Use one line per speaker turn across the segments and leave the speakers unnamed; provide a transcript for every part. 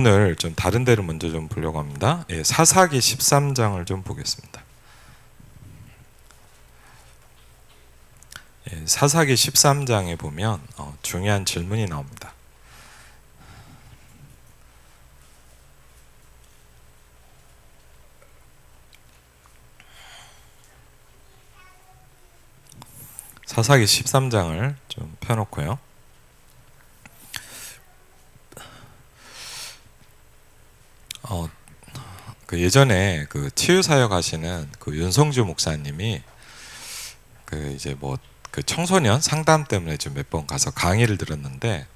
오늘 좀 다른 데를 먼저 좀 보려고 합니다. 사사기 13장을 좀 보겠습니다. 사사기 13장에 보면 중요한 질문이 나옵니다. 사사기 13장을 좀 펴놓고요. 예전에 그 치유사역 하시는 그 윤성주 목사님이 이제 그 청소년 상담 때문에 좀 몇 번 가서 강의를 들었는데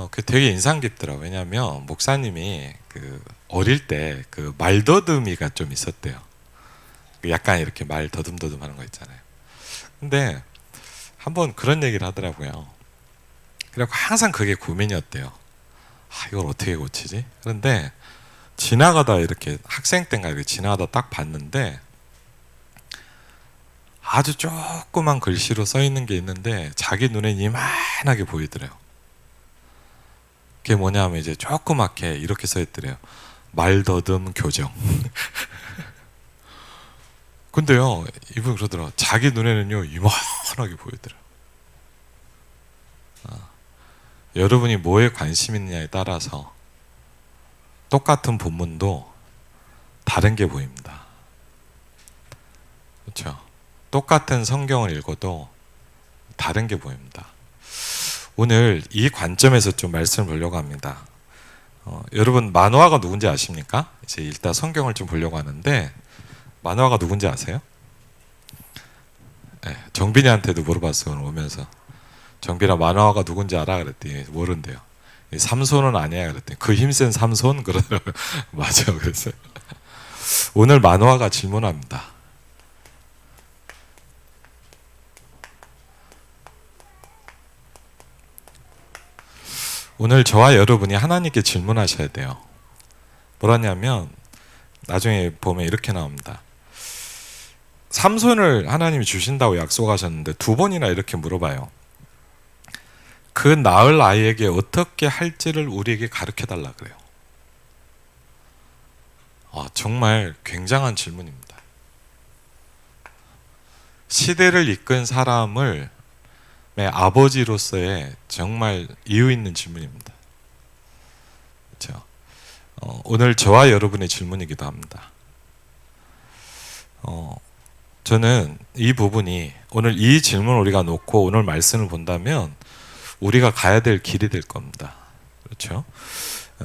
그 되게 인상 깊더라고요. 왜냐하면 목사님이 그 어릴 때 그 말더듬이가 좀 있었대요. 약간 이렇게 말 더듬더듬 하는 거 있잖아요. 근데 한번 그런 얘기를 하더라고요. 그래갖고 항상 그게 고민이었대요. 이걸 어떻게 고치지? 그런데 지나가다 이렇게 학생 때인가 이렇게 지나가다 딱 봤는데 아주 조그만 글씨로 써 있는 게 있는데 자기 눈엔 이만하게 보이더래요. 그게 뭐냐면 이제 조그맣게 이렇게 써 있더래요. 말더듬 교정. 근데요, 이분 그러더라고요. 자기 눈에는요 이만하게 보이더래요. 여러분이 뭐에 관심 있느냐에 따라서 똑같은 본문도 다른 게 보입니다. 그렇죠? 똑같은 성경을 읽어도 다른 게 보입니다. 오늘 이 관점에서 좀 말씀을 보려고 합니다. 여러분 만화가 누군지 아십니까? 이제 일단 성경을 좀 보려고 하는데 만화가 누군지 아세요? 네, 정빈이한테도 물어봤어요. 오늘 오면서 정빈아 만화가 누군지 알아? 그랬더니 모른대요. 삼손은 아니야 그랬더니 그 힘센 삼손? 그러더라고요. 맞아요. 그래서 오늘 만화가 질문합니다. 오늘 저와 여러분이 하나님께 질문하셔야 돼요. 뭐라냐면 나중에 보면 이렇게 나옵니다. 삼손을 하나님이 주신다고 약속하셨는데 두 번이나 이렇게 물어봐요. 그 낳을 아이에게 어떻게 할지를 우리에게 가르쳐 달라 그래요. 정말 굉장한 질문입니다. 시대를 이끈 사람을 아버지로서의 정말 이유 있는 질문입니다. 그렇죠? 오늘 저와 여러분의 질문이기도 합니다. 저는 이 부분이 오늘 이 질문을 우리가 놓고 오늘 말씀을 본다면 우리가 가야 될 길이 될 겁니다. 그렇죠?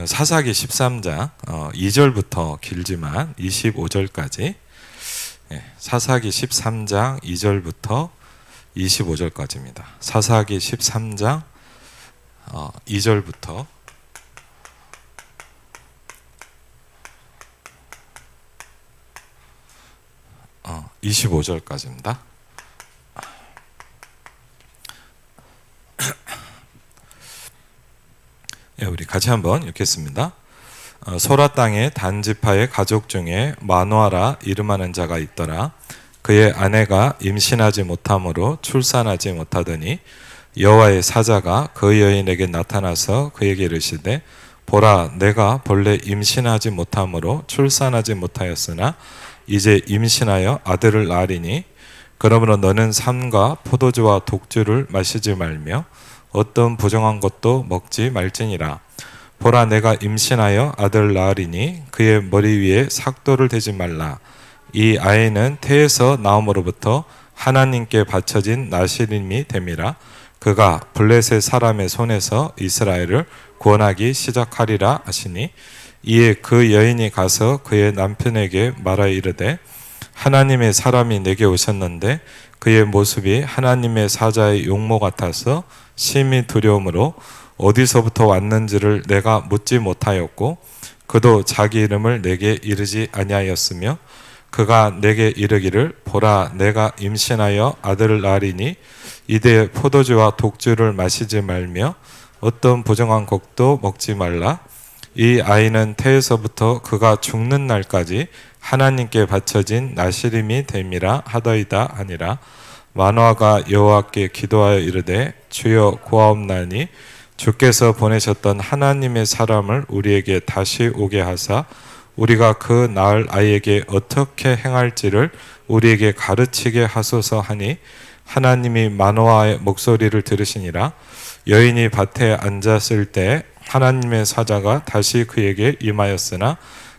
사사기 13장 2절부터 길지만 25절까지 사사기 13장 2절부터 25절까지입니다. 사사기 13장 2절부터 25절까지입니다. 우리 같이 한번 읽겠습니다. 소라 땅에 단지파의 가족 중에 마노아라 이름하는 자가 있더라. 그의 아내가 임신하지 못함으로 출산하지 못하더니 여호와의 사자가 그 여인에게 나타나서 그에게 이르시되 보라 내가 본래 임신하지 못함으로 출산하지 못하였으나 이제 임신하여 아들을 낳으리니 그러므로 너는 삼과 포도주와 독주를 마시지 말며 어떤 부정한 것도 먹지 말지니라. 보라 내가 임신하여 아들을 낳으리니 그의 머리 위에 삭도를 대지 말라. 이 아이는 태에서 나옴으로부터 하나님께 바쳐진 나시림이 됨이라. 그가 블레셋 사람의 손에서 이스라엘을 구원하기 시작하리라 하시니 이에 그 여인이 가서 그의 남편에게 말하여 이르되 하나님의 사람이 내게 오셨는데 그의 모습이 하나님의 사자의 용모 같아서 심히 두려움으로 어디서부터 왔는지를 내가 묻지 못하였고 그도 자기 이름을 내게 이르지 아니하였으며 그가 내게 이르기를 보라 내가 임신하여 아들을 낳으리니 이제 포도주와 독주를 마시지 말며 어떤 부정한 곡도 먹지 말라. 이 아이는 태에서부터 그가 죽는 날까지 하나님께 바쳐진 나시림이 됨이라 하더이다 하니라. 마노아가 여호와께 기도하여 이르되 주여 고하옵나니 주께서 보내셨던 하나님의 사람을 우리에게 다시 오게 하사 우리가 그 낳을 아이에게 어떻게 행할지를 우리에게 가르치게 하소서 하니 하나님이 마노아의 목소리를 들으시니라. 여인이 밭에 앉았을 때 하나님의 사자가 다시 그에게 임하였으나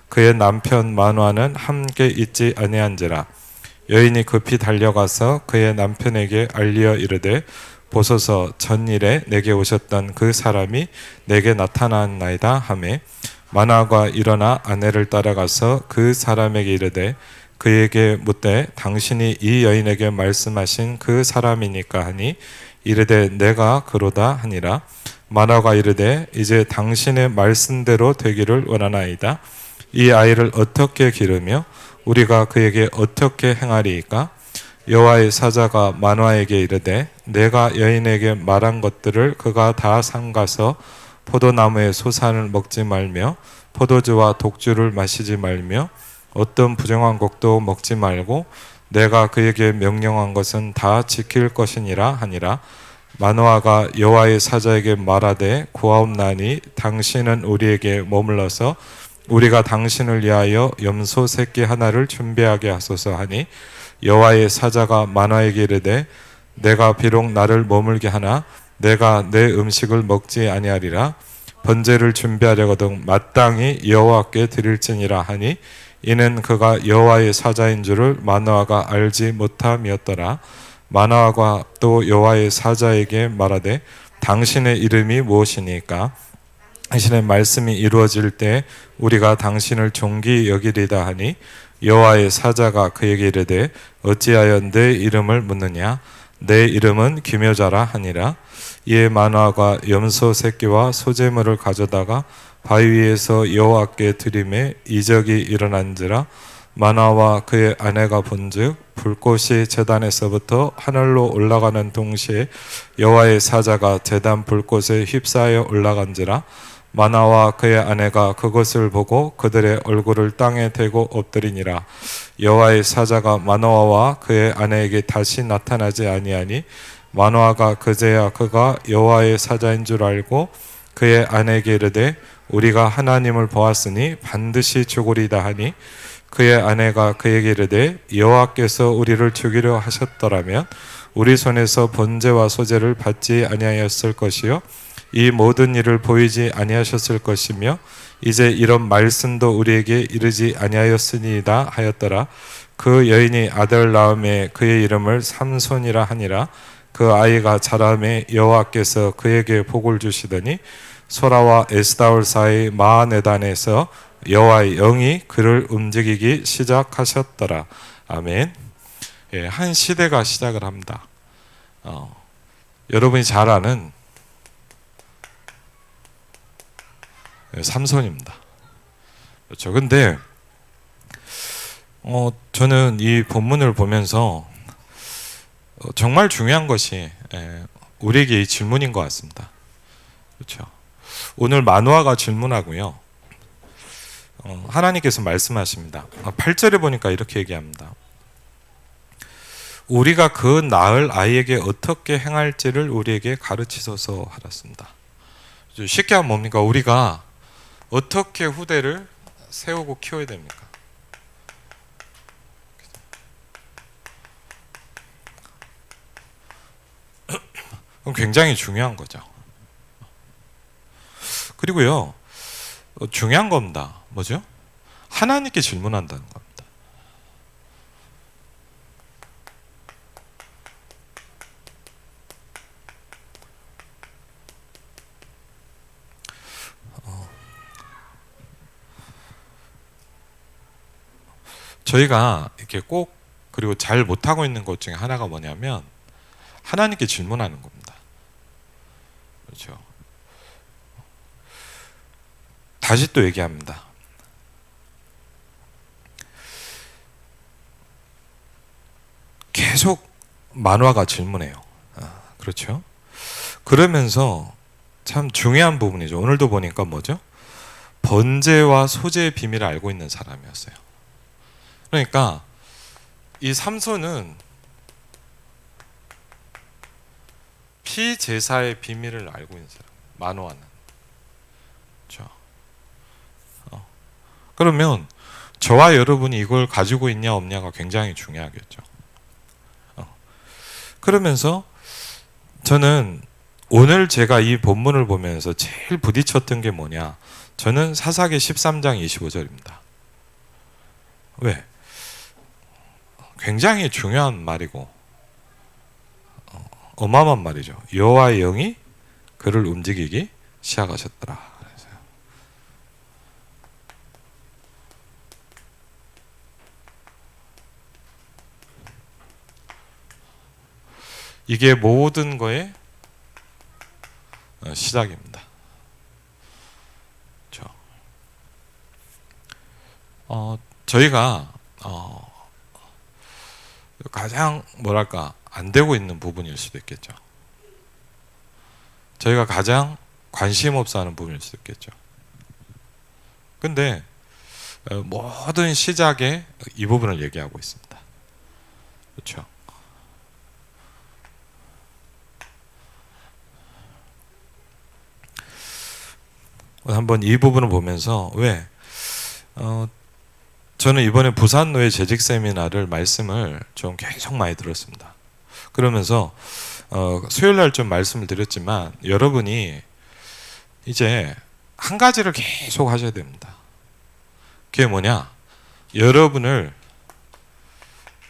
그의 남편 마노아는 함께 있지 아니한지라. 여인이 급히 달려가서 그의 남편에게 알리어 이르되 보소서, 전일에 내게 오셨던 그 사람이 내게 나타났나이다 하매 마노아가 일어나 아내를 따라가서 그 사람에게 이르되 그에게 묻되 당신이 이 여인에게 말씀하신 그 사람이니까 하니 이르되 내가 그로다 하니라. 마노아가 이르되 이제 당신의 말씀대로 되기를 원하나이다. 이 아이를 어떻게 기르며 우리가 그에게 어떻게 행하리이까? 여호와의 사자가 마노아에게 이르되 내가 여인에게 말한 것들을 그가 다 삼가서 포도나무의 소산을 먹지 말며 포도주와 독주를 마시지 말며 어떤 부정한 곡도 먹지 말고 내가 그에게 명령한 것은 다 지킬 것이니라 하니라. 마노아가 여호와의 사자에게 말하되 구하옵나니 당신은 우리에게 머물러서 우리가 당신을 위하여 염소 새끼 하나를 준비하게 하소서 하니 여호와의 사자가 마노아에게 이르되 내가 비록 나를 머물게 하나 내가 내 음식을 먹지 아니하리라. 번제를 준비하려거든 마땅히 여호와께 드릴지니라 하니 이는 그가 여호와의 사자인 줄을 마노아가 알지 못함이었더라. 마노아가 또 여호와의 사자에게 말하되 당신의 이름이 무엇이니까? 당신의 말씀이 이루어질 때 우리가 당신을 존귀 여기리다 하니 여호와의 사자가 그에게 이르되 어찌하여 내 이름을 묻느냐? 내 이름은 기묘자라 하니라. 이에 마노아가 염소 새끼와 소재물을 가져다가 바위 위에서 여호와께 드리매 이적이 일어난지라. 마노아와 그의 아내가 본즉 불꽃이 제단에서부터 하늘로 올라가는 동시에 여호와의 사자가 제단 불꽃에 휩싸여 올라간지라. 마노아와 그의 아내가 그것을 보고 그들의 얼굴을 땅에 대고 엎드리니라. 여호와의 사자가 마노아와 그의 아내에게 다시 나타나지 아니하니 마노아가 그제야 그가 여호와의 사자인 줄 알고 그의 아내에게 이르되 우리가 하나님을 보았으니 반드시 죽으리다 하니 그의 아내가 그에게 이르되 여호와께서 우리를 죽이려 하셨더라면 우리 손에서 번제와 소제를 받지 아니하였을 것이요 이 모든 일을 보이지 아니하셨을 것이며 이제 이런 말씀도 우리에게 이르지 아니하였으니이다 하였더라. 그 여인이 아들 낳음에 그의 이름을 삼손이라 하니라. 그 아이가 자라매 여호와께서 그에게 복을 주시더니 소라와 에스다올 사이 마하네단에서 여호와의 영이 그를 움직이기 시작하셨더라. 아멘. 예, 한 시대가 시작을 합니다. 여러분이 잘 아는 삼손입니다. 그렇죠. 근데 저는 이 본문을 보면서 정말 중요한 것이 우리에게 이 질문인 것 같습니다. 그렇죠. 오늘 마노아가 질문하고요. 하나님께서 말씀하십니다. 8절에 보니까 이렇게 얘기합니다. 우리가 그 낳을 아이에게 어떻게 행할지를 우리에게 가르치소서 하셨습니다. 쉽게 하면 뭡니까? 우리가 어떻게 후대를 세우고 키워야 됩니까? 그럼 굉장히 중요한 거죠. 그리고요, 중요한 겁니다. 뭐죠? 하나님께 질문한다는 겁니다. 저희가 이렇게 꼭 그리고 잘 못하고 있는 것 중에 하나가 뭐냐면 하나님께 질문하는 겁니다. 그렇죠. 다시 또 얘기합니다. 계속 마노아가 질문해요. 그렇죠. 그러면서 참 중요한 부분이죠. 오늘도 보니까 뭐죠? 번제와 소제의 비밀을 알고 있는 사람이었어요. 그러니까 이 삼손은 피제사의 비밀을 알고 있는 사람. 만호하는. 그렇죠? 그러면 저와 여러분이 이걸 가지고 있냐 없냐가 굉장히 중요하겠죠. 그러면서 저는 오늘 제가 이 본문을 보면서 제일 부딪혔던 게 뭐냐? 저는 사사기 13장 25절입니다. 왜? 굉장히 중요한 말이고 어마어마한 말이죠. 여호와의 영이 그를 움직이기 시작하셨더라. 이게 모든 거의 시작입니다. 그렇죠? 저희가 가장 뭐랄까 안 되고 있는 부분일 수도 있겠죠. 저희가 가장 관심 없어 하는 부분일 수도 있겠죠. 근데 모든 시작에 이 부분을 얘기하고 있습니다. 그렇죠? 한번 이 부분을 보면서 왜 저는 이번에 부산노예 재직 세미나를 말씀을 좀 계속 많이 들었습니다. 그러면서 수요일 날 좀 말씀을 드렸지만 여러분이 이제 한 가지를 계속 하셔야 됩니다. 그게 뭐냐? 여러분을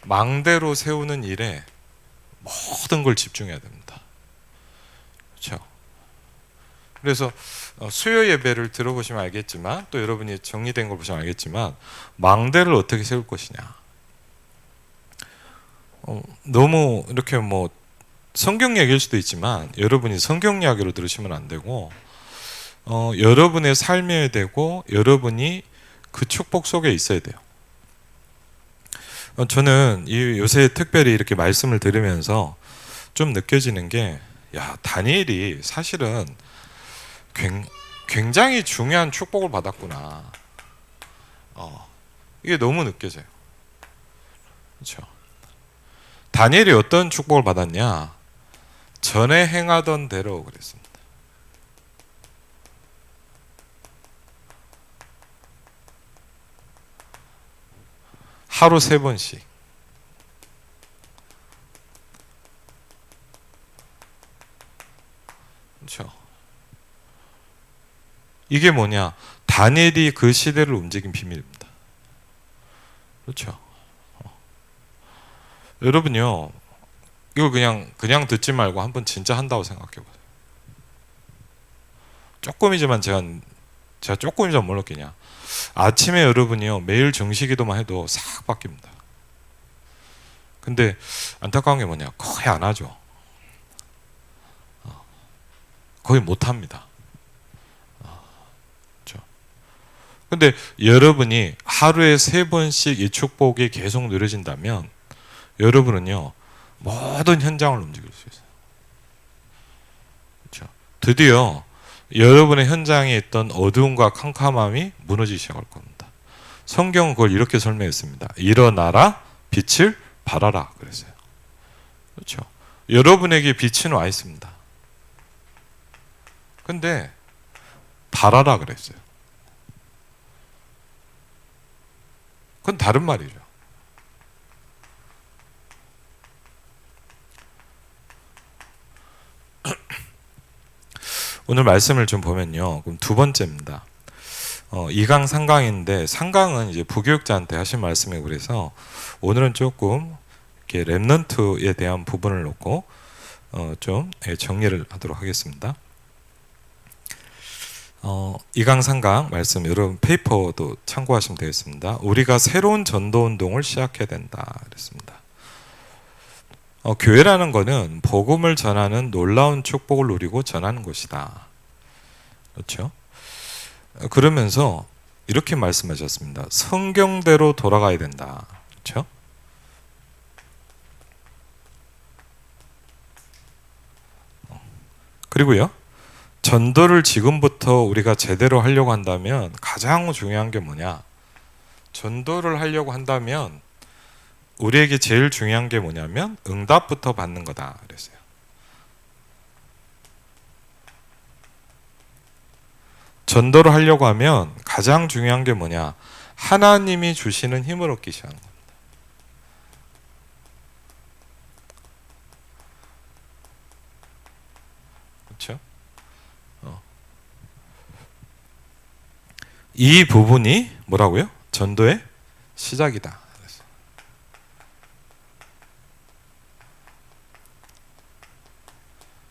망대로 세우는 일에 모든 걸 집중해야 됩니다. 그렇죠? 그래서 수요 예배를 들어보시면 알겠지만 또 여러분이 정리된 걸 보시면 알겠지만 망대를 어떻게 세울 것이냐. 너무 이렇게 뭐 성경 이야기일 수도 있지만 여러분이 성경 이야기로 들으시면 안 되고 여러분의 삶이어야 되고 여러분이 그 축복 속에 있어야 돼요. 저는 요새 특별히 이렇게 말씀을 들으면서 좀 느껴지는 게 다니엘이 사실은 굉장히 중요한 축복을 받았구나. 이게 너무 느껴져요. 그렇죠? 다니엘이 어떤 축복을 받았냐? 전에 행하던 대로 그랬습니다. 하루 3번씩. 그렇죠? 이게 뭐냐? 다니엘이 그 시대를 움직인 비밀입니다. 그렇죠? 여러분요, 이거 그냥 듣지 말고 한번 진짜 한다고 생각해 보세요. 조금이지만 제가 조금이지만 뭘 느끼냐? 아침에 여러분이요 매일 정시기도만 해도 싹 바뀝니다. 근데 안타까운 게 뭐냐? 거의 안 하죠. 거의 못 합니다. 그렇죠? 근데 여러분이 하루에 3번씩 이 축복이 계속 누려진다면 여러분은요 모든 현장을 움직일 수 있어요. 그렇죠? 드디어 여러분의 현장에 있던 어두움과 캄캄함이 무너지기 시작할 겁니다. 성경은 그걸 이렇게 설명했습니다. 일어나라 빛을 발하라 그랬어요. 그렇죠? 여러분에게 빛은 와 있습니다. 근데 발하라 그랬어요. 그건 다른 말이죠. 오늘 말씀을 좀 보면요. 그럼 2번째입니다. 2강, 3강인데 3강은 이제 부교육자한테 하신 말씀이고 그래서 오늘은 조금 이렇게 렘넌트에 대한 부분을 놓고 좀 정리를 하도록 하겠습니다. 2강, 3강 말씀 여러분 페이퍼도 참고하시면 되겠습니다. 우리가 새로운 전도 운동을 시작해야 된다 그랬습니다. 교회라는 것은 복음을 전하는 놀라운 축복을 누리고 전하는 것이다. 그렇죠? 그러면서 이렇게 말씀하셨습니다. 성경대로 돌아가야 된다. 그렇죠? 그리고요. 전도를 지금부터 우리가 제대로 하려고 한다면 가장 중요한 게 뭐냐? 전도를 하려고 한다면 우리에게 제일 중요한 게 뭐냐면 응답부터 받는 거다 그랬어요. 전도를 하려고 하면 가장 중요한 게 뭐냐? 하나님이 주시는 힘을 얻기 시작하는 겁니다. 그렇죠? 이 부분이 뭐라고요? 전도의 시작이다.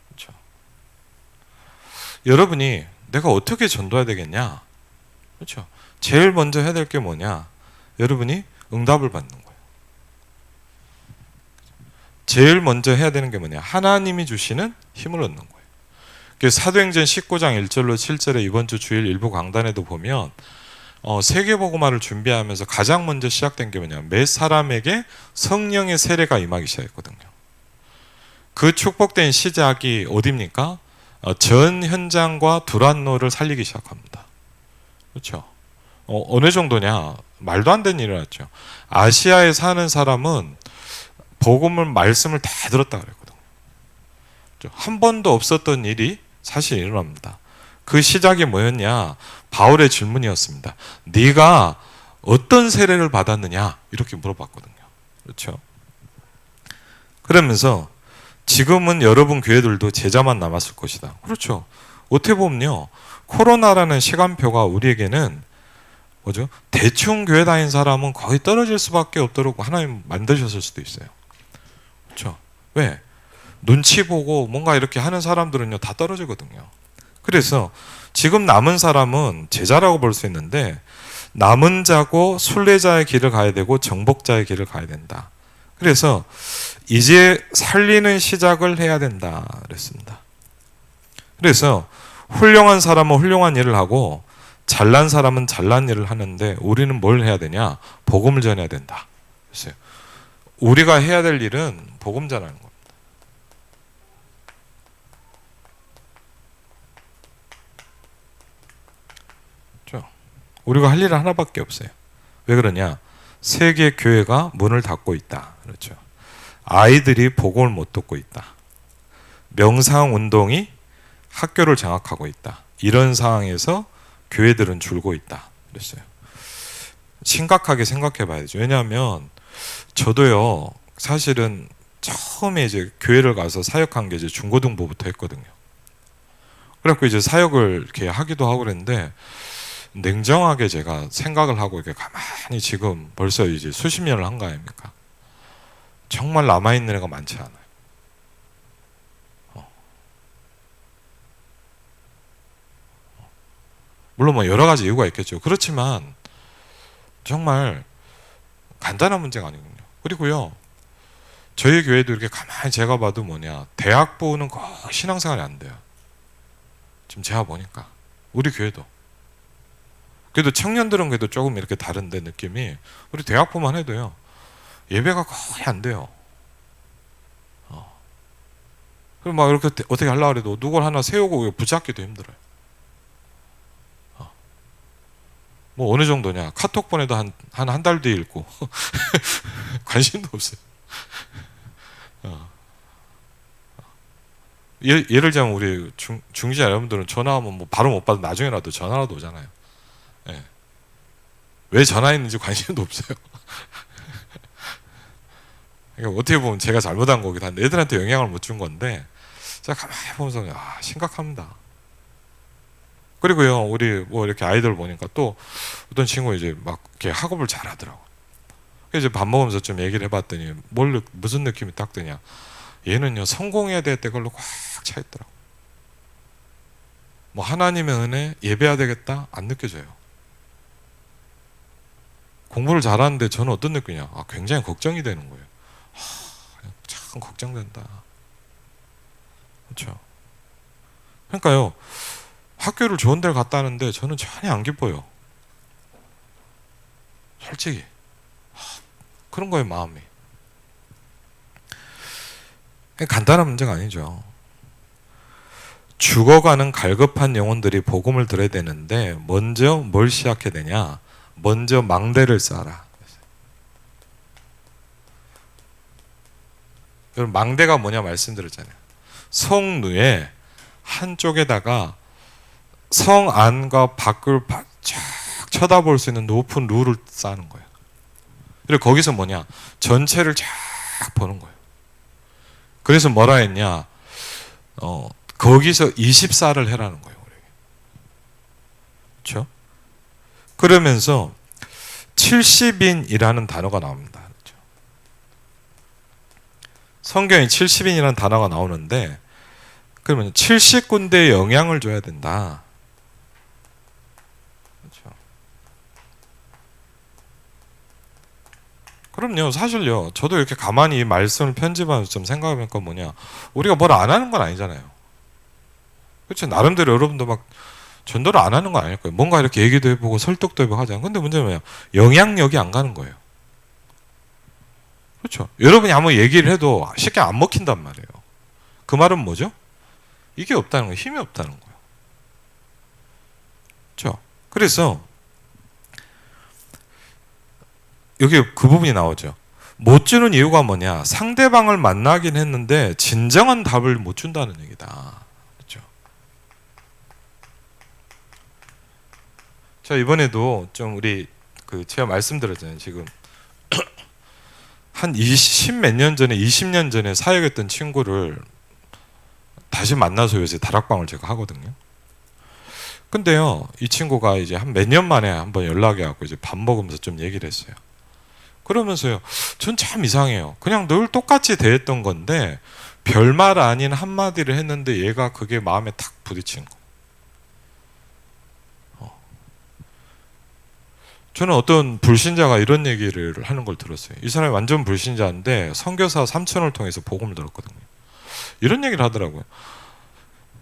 그렇죠? 여러분이 내가 어떻게 전도해야 되겠냐? 그렇죠? 제일 먼저 해야 될 게 뭐냐? 여러분이 응답을 받는 거예요. 제일 먼저 해야 되는 게 뭐냐? 하나님이 주시는 힘을 얻는 거예요. 사도행전 19장 1절로 7절에 이번 주 주일 일부 강단에도 보면 세계복음화를 준비하면서 가장 먼저 시작된 게 뭐냐? 몇 사람에게 성령의 세례가 임하기 시작했거든요. 그 축복된 시작이 어디입니까? 전 현장과 두란노를 살리기 시작합니다. 그렇죠? 어느 정도냐? 말도 안 되는 일이 일어났죠. 아시아에 사는 사람은 복음을 말씀을 다 들었다 그랬거든요. 한 번도 없었던 일이 사실 일어납니다. 그 시작이 뭐였냐? 바울의 질문이었습니다. 네가 어떤 세례를 받았느냐? 이렇게 물어봤거든요. 그렇죠? 그러면서 지금은 여러분 교회들도 제자만 남았을 것이다. 그렇죠? 어떻게 보면요, 코로나라는 시간표가 우리에게는 뭐죠? 대충 교회 다닌 사람은 거의 떨어질 수밖에 없도록 하나님 만드셨을 수도 있어요. 그렇죠? 왜? 눈치 보고 뭔가 이렇게 하는 사람들은요, 다 떨어지거든요. 그래서 지금 남은 사람은 제자라고 볼 수 있는데, 남은 자고 순례자의 길을 가야 되고 정복자의 길을 가야 된다. 그래서 이제 살리는 시작을 해야 된다 그랬습니다. 그래서 훌륭한 사람은 훌륭한 일을 하고 잘난 사람은 잘난 일을 하는데, 우리는 뭘 해야 되냐? 복음을 전해야 된다. 그래서 우리가 해야 될 일은 복음 전하는 겁니다. 우리가 할 일은 하나밖에 없어요. 왜 그러냐? 세계 교회가 문을 닫고 있다. 그렇죠. 아이들이 복음을 못 듣고 있다. 명상 운동이 학교를 장악하고 있다. 이런 상황에서 교회들은 줄고 있다. 그랬어요. 심각하게 생각해 봐야 되죠. 왜냐하면 저도요, 사실은 처음에 이제 교회를 가서 사역한 게 이제 중고등부부터 했거든요. 그래갖고 이제 사역을 이렇게 하기도 하고 그랬는데, 냉정하게 제가 생각을 하고 이렇게 가만히 지금 벌써 이제 수십 년을 한 거 아닙니까? 정말 남아있는 애가 많지 않아요. 물론 뭐 여러 가지 이유가 있겠죠. 그렇지만 정말 간단한 문제가 아니군요. 그리고요, 저희 교회도 이렇게 가만히 제가 봐도 뭐냐, 대학부는 거의 신앙생활이 안 돼요. 지금 제가 보니까 우리 교회도. 그래도 청년들은 그래도 조금 이렇게 다른데 느낌이, 우리 대학부만 해도요, 예배가 거의 안 돼요. 그럼 막 이렇게 어떻게 하려고 해도 누굴 하나 세우고 붙잡기도 힘들어요. 뭐 어느 정도냐? 카톡 보내도 한 달 뒤에 읽고 관심도 없어요. 예를 들자면 우리 중지자 여러분들은 전화하면 뭐 바로 못 받으면 나중에라도 전화라도 오잖아요. 네. 왜 전화했는지 관심도 없어요. 그러니까 어떻게 보면 제가 잘못한 거기도 한데, 애들한테 영향을 못 준 건데, 제가 가만히 보면서 심각합니다. 그리고요, 우리 뭐 이렇게 아이들 보니까 또 어떤 친구 이제 막 이렇게 학업을 잘하더라고. 그래서 이제 밥 먹으면서 좀 얘기를 해봤더니 무슨 느낌이 딱 드냐? 얘는요, 성공해야 될 때 걸로 꽉 차 있더라고. 뭐 하나님의 은혜, 예배해야 되겠다 안 느껴져요. 공부를 잘하는데 저는 어떤 느낌이냐? 굉장히 걱정이 되는 거예요. 참 걱정된다. 그렇죠? 그러니까요, 학교를 좋은 데를 갔다 하는데 저는 전혀 안 기뻐요. 솔직히 그런 거예요, 마음이. 간단한 문제가 아니죠. 죽어가는 갈급한 영혼들이 복음을 들어야 되는데, 먼저 뭘 시작해야 되냐? 먼저 망대를 쌓아라. 여러분, 망대가 뭐냐 말씀드렸잖아요. 성루에 한쪽에다가 성 안과 밖을 쫙 쳐다볼 수 있는 높은 룰을 쌓는 거예요. 그리고 거기서 뭐냐? 전체를 쫙 보는 거예요. 그래서 뭐라 했냐? 거기서 24를 해라는 거예요. 그렇죠? 그러면서 70인이라는 단어가 나옵니다. 그렇죠? 성경에 70인이라는 단어가 나오는데 그러면 70군데에 영향을 줘야 된다. 그렇죠? 그럼요. 사실요. 저도 이렇게 가만히 말씀을 편집하면서 좀 생각해보니까 뭐냐. 우리가 뭘 안 하는 건 아니잖아요. 그렇죠? 나름대로 여러분도 막 전도를 안 하는 건 아닐 거예요. 뭔가 이렇게 얘기도 해보고 설득도 해보고 하잖아요. 근데 문제는 뭐예요? 영향력이 안 가는 거예요. 그렇죠? 여러분이 아무 얘기를 해도 쉽게 안 먹힌단 말이에요. 그 말은 뭐죠? 이게 없다는 거예요. 힘이 없다는 거예요. 그렇죠? 그래서 여기 그 부분이 나오죠. 못 주는 이유가 뭐냐? 상대방을 만나긴 했는데 진정한 답을 못 준다는 얘기다. 그렇죠? 자, 이번에도 좀 우리 제가 말씀드렸잖아요. 지금 한 20 몇 년 전에 20년 전에 사역했던 친구를 다시 만나서 요새 다락방을 제가 하거든요. 근데요, 이 친구가 이제 한 몇 년 만에 한번 연락이 왔고 이제 밥 먹으면서 좀 얘기를 했어요. 그러면서요, 전 참 이상해요. 그냥 늘 똑같이 대했던 건데 별말 아닌 한마디를 했는데 얘가 그게 마음에 탁 부딪힌 거. 저는 어떤 불신자가 이런 얘기를 하는 걸 들었어요. 이 사람이 완전 불신자인데 선교사 삼촌을 통해서 복음을 들었거든요. 이런 얘기를 하더라고요.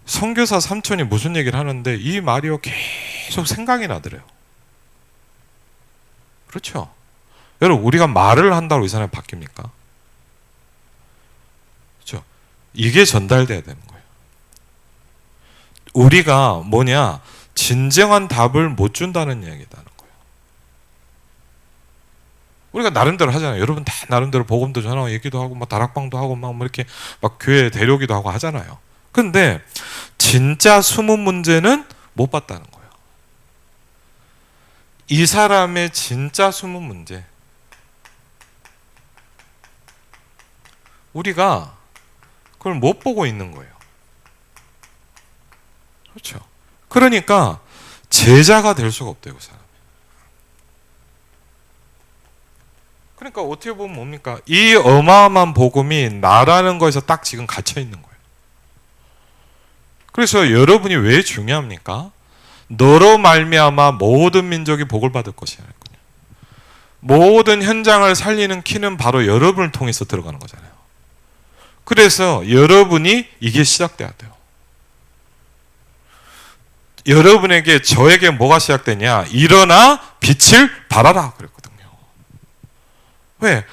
선교사 삼촌이 무슨 얘기를 하는데 이 말이요 계속 생각이 나더래요. 그렇죠? 여러분, 우리가 말을 한다고 이 사람이 바뀝니까? 그렇죠? 이게 전달돼야 되는 거예요. 우리가 뭐냐? 진정한 답을 못 준다는 얘기다는 거예요. 우리가 나름대로 하잖아요. 여러분 다 나름대로 복음도 전하고 얘기도 하고 막 다락방도 하고 막 이렇게 막 교회 데려오기도 하고 하잖아요. 근데 진짜 숨은 문제는 못 봤다는 거예요. 이 사람의 진짜 숨은 문제. 우리가 그걸 못 보고 있는 거예요. 그렇죠. 그러니까 제자가 될 수가 없대요, 그 사람. 그러니까 어떻게 보면 뭡니까? 이 어마어마한 복음이 나라는 거에서 딱 지금 갇혀 있는 거예요. 그래서 여러분이 왜 중요합니까? 너로 말미암아 모든 민족이 복을 받을 것이잖아요. 모든 현장을 살리는 키는 바로 여러분을 통해서 들어가는 거잖아요. 그래서 여러분이 이게 시작돼야 돼요. 여러분에게 저에게 뭐가 시작되냐? 일어나 빛을 발하라 그랬거든요. 왜?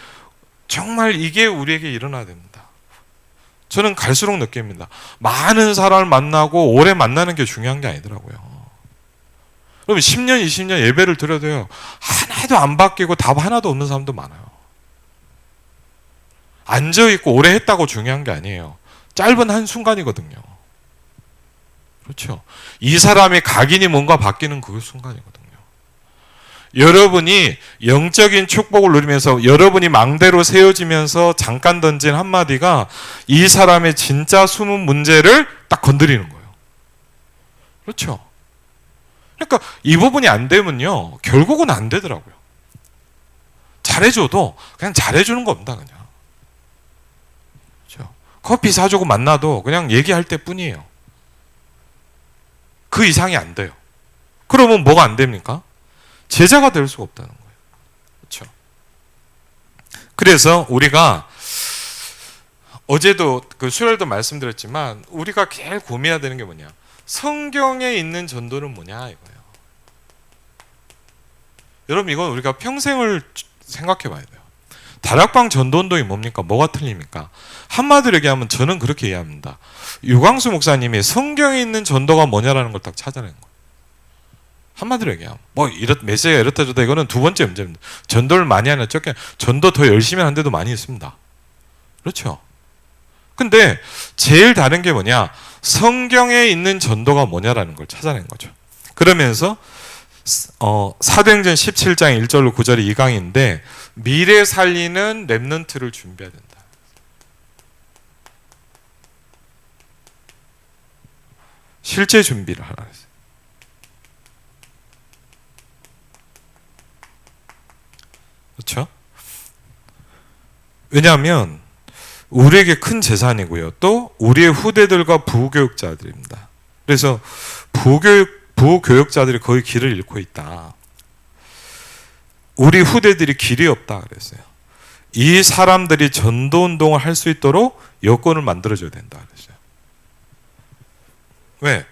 정말 이게 우리에게 일어나야 됩니다. 저는 갈수록 느낍니다. 많은 사람을 만나고 오래 만나는 게 중요한 게 아니더라고요. 그럼 10년, 20년 예배를 드려도요, 하나도 안 바뀌고 답 하나도 없는 사람도 많아요. 앉아있고 오래 했다고 중요한 게 아니에요. 짧은 한순간이거든요. 그렇죠. 이 사람의 각인이 뭔가 바뀌는 그 순간이거든요. 여러분이 영적인 축복을 누리면서 여러분이 망대로 세워지면서 잠깐 던진 한마디가 이 사람의 진짜 숨은 문제를 딱 건드리는 거예요. 그렇죠. 그러니까 이 부분이 안 되면요, 결국은 안 되더라고요. 잘해줘도 그냥 잘해주는 겁니다. 그냥. 그렇죠. 커피 사주고 만나도 그냥 얘기할 때 뿐이에요. 그 이상이 안 돼요. 그러면 뭐가 안 됩니까? 제자가 될 수가 없다는 거예요. 그렇죠? 그래서 우리가 어제도 수요일도 말씀드렸지만 우리가 제일 고민해야 되는 게 뭐냐? 성경에 있는 전도는 뭐냐 이거예요. 여러분, 이건 우리가 평생을 생각해 봐야 돼요. 다락방 전도운동이 뭡니까? 뭐가 틀립니까? 한마디로 얘기하면 저는 그렇게 이해합니다. 유광수 목사님이 성경에 있는 전도가 뭐냐라는 걸 딱 찾아낸 거예요. 한마디로 얘기하면 메시지가 이렇다 저다 이거는 두 번째 문제입니다. 전도를 많이 하는 적게 전도 더 열심히 하는 데도 많이 있습니다. 그렇죠? 근데 제일 다른 게 뭐냐? 성경에 있는 전도가 뭐냐라는 걸 찾아낸 거죠. 그러면서 사도행전 17장 1절로 9절이 이 강인데 미래 살리는 렘넌트를 준비해야 된다. 실제 준비를 하라 했어요. 그렇죠? 왜냐하면 우리에게 큰 재산이고요. 또 우리의 후대들과 부교육자들입니다. 그래서 부교육자들이 거의 길을 잃고 있다. 우리 후대들이 길이 없다 그랬어요. 이 사람들이 전도운동을 할 수 있도록 여건을 만들어줘야 된다 그랬어요. 왜?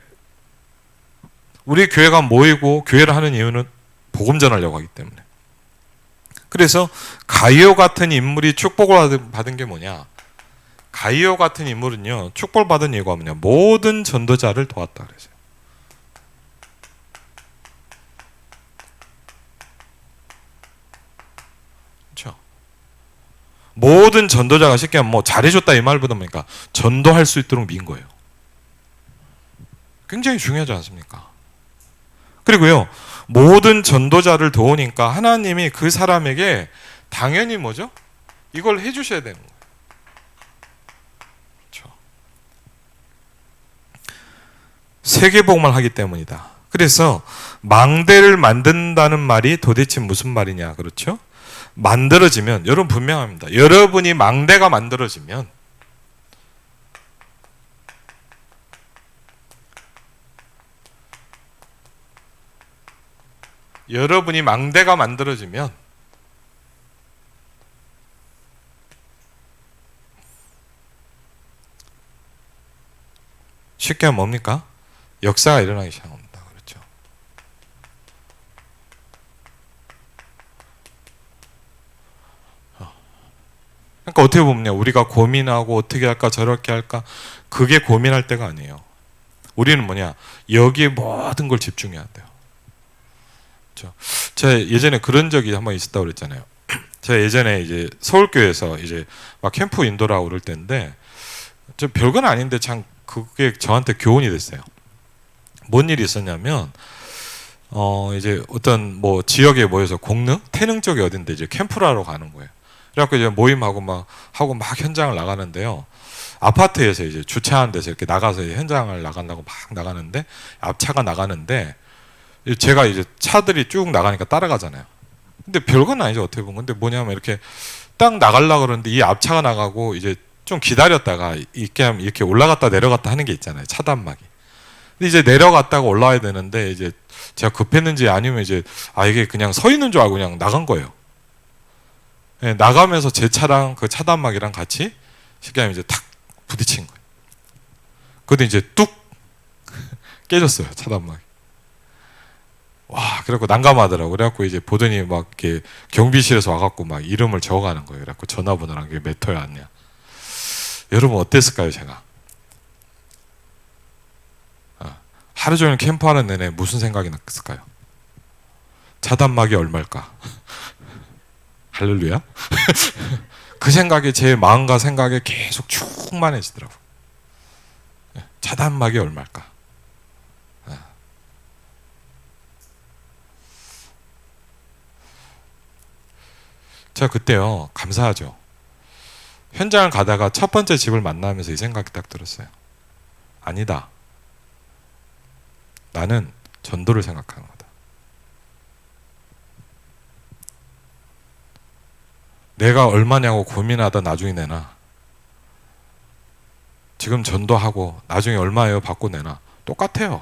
우리 교회가 모이고 교회를 하는 이유는 복음 전하려고 하기 때문에. 그래서 가이오 같은 인물이 축복을 받은 게 뭐냐? 가이오 같은 인물은요, 축복을 받은 이유가 뭐냐? 모든 전도자를 도왔다 그랬어요. 그렇죠? 모든 전도자가 쉽게 하면 뭐 잘해줬다 이 말보다 뭐니까 전도할 수 있도록 민 거예요. 굉장히 중요하지 않습니까? 그리고요, 모든 전도자를 도우니까 하나님이 그 사람에게 당연히 뭐죠? 이걸 해주셔야 되는 거예요. 그렇죠? 세계복음을 하기 때문이다. 그래서 망대를 만든다는 말이 도대체 무슨 말이냐, 그렇죠? 만들어지면, 여러분 분명합니다. 여러분이 망대가 만들어지면 쉽게 하면 뭡니까? 역사가 일어나기 시작합니다. 그렇죠? 그러니까 어떻게 보면요, 우리가 고민하고 어떻게 할까 저렇게 할까 그게 고민할 때가 아니에요. 우리는 뭐냐, 여기에 모든 걸 집중해야 돼요. 그렇죠? 제가 예전에 그런 적이 한번 있었다고 그랬잖아요. 제가 예전에 이제 서울교회에서 이제 막 캠프 인도라고 그럴 때인데, 저 별건 아닌데 참 그게 저한테 교훈이 됐어요. 뭔 일이 있었냐면, 이제 어떤 뭐 지역에 모여서 공릉, 태릉 쪽이 어딘데 이제 캠프를 하러 가는 거예요. 그래갖고 이제 모임하고 막 현장을 나가는데요. 아파트에서 이제 주차한 데서 이렇게 나가서 현장을 나간다고 막 나가는데, 앞차가 나가는데, 제가 이제 차들이 쭉 나가니까 따라가잖아요. 근데 별건 아니죠, 어떻게 보면. 근데 뭐냐면 이렇게 딱 나가려고 그러는데 이 앞차가 나가고 이제 좀 기다렸다가 이렇게 올라갔다 내려갔다 하는 게 있잖아요, 차단막이. 근데 이제 내려갔다가 올라와야 되는데 이제 제가 급했는지 아니면 이제 이게 그냥 서 있는 줄 알고 그냥 나간 거예요. 네, 나가면서 제 차랑 그 차단막이랑 같이 쉽게 하면 이제 탁 부딪힌 거예요. 그런데 이제 뚝 깨졌어요, 차단막이. 와, 그래갖고 난감하더라고. 그래갖고 이제 보더니 막 이렇게 경비실에서 와갖고 막 이름을 적어가는 거예요. 그래갖고 전화번호랑 그게 몇 호야 왔냐. 여러분 어땠을까요, 제가? 하루 종일 캠프하는 내내 무슨 생각이 났을까요? 차단막이 얼마일까? 할렐루야? 그 생각이 제 마음과 생각에 계속 충만해지더라고요. 차단막이 얼마일까? 제가 그때요, 감사하죠. 현장을 가다가 첫 번째 집을 만나면서 이 생각이 딱 들었어요. 아니다. 나는 전도를 생각하는 거다. 내가 얼마냐고 고민하다 나중에 내놔. 지금 전도하고 나중에 얼마예요 받고 내놔. 똑같아요.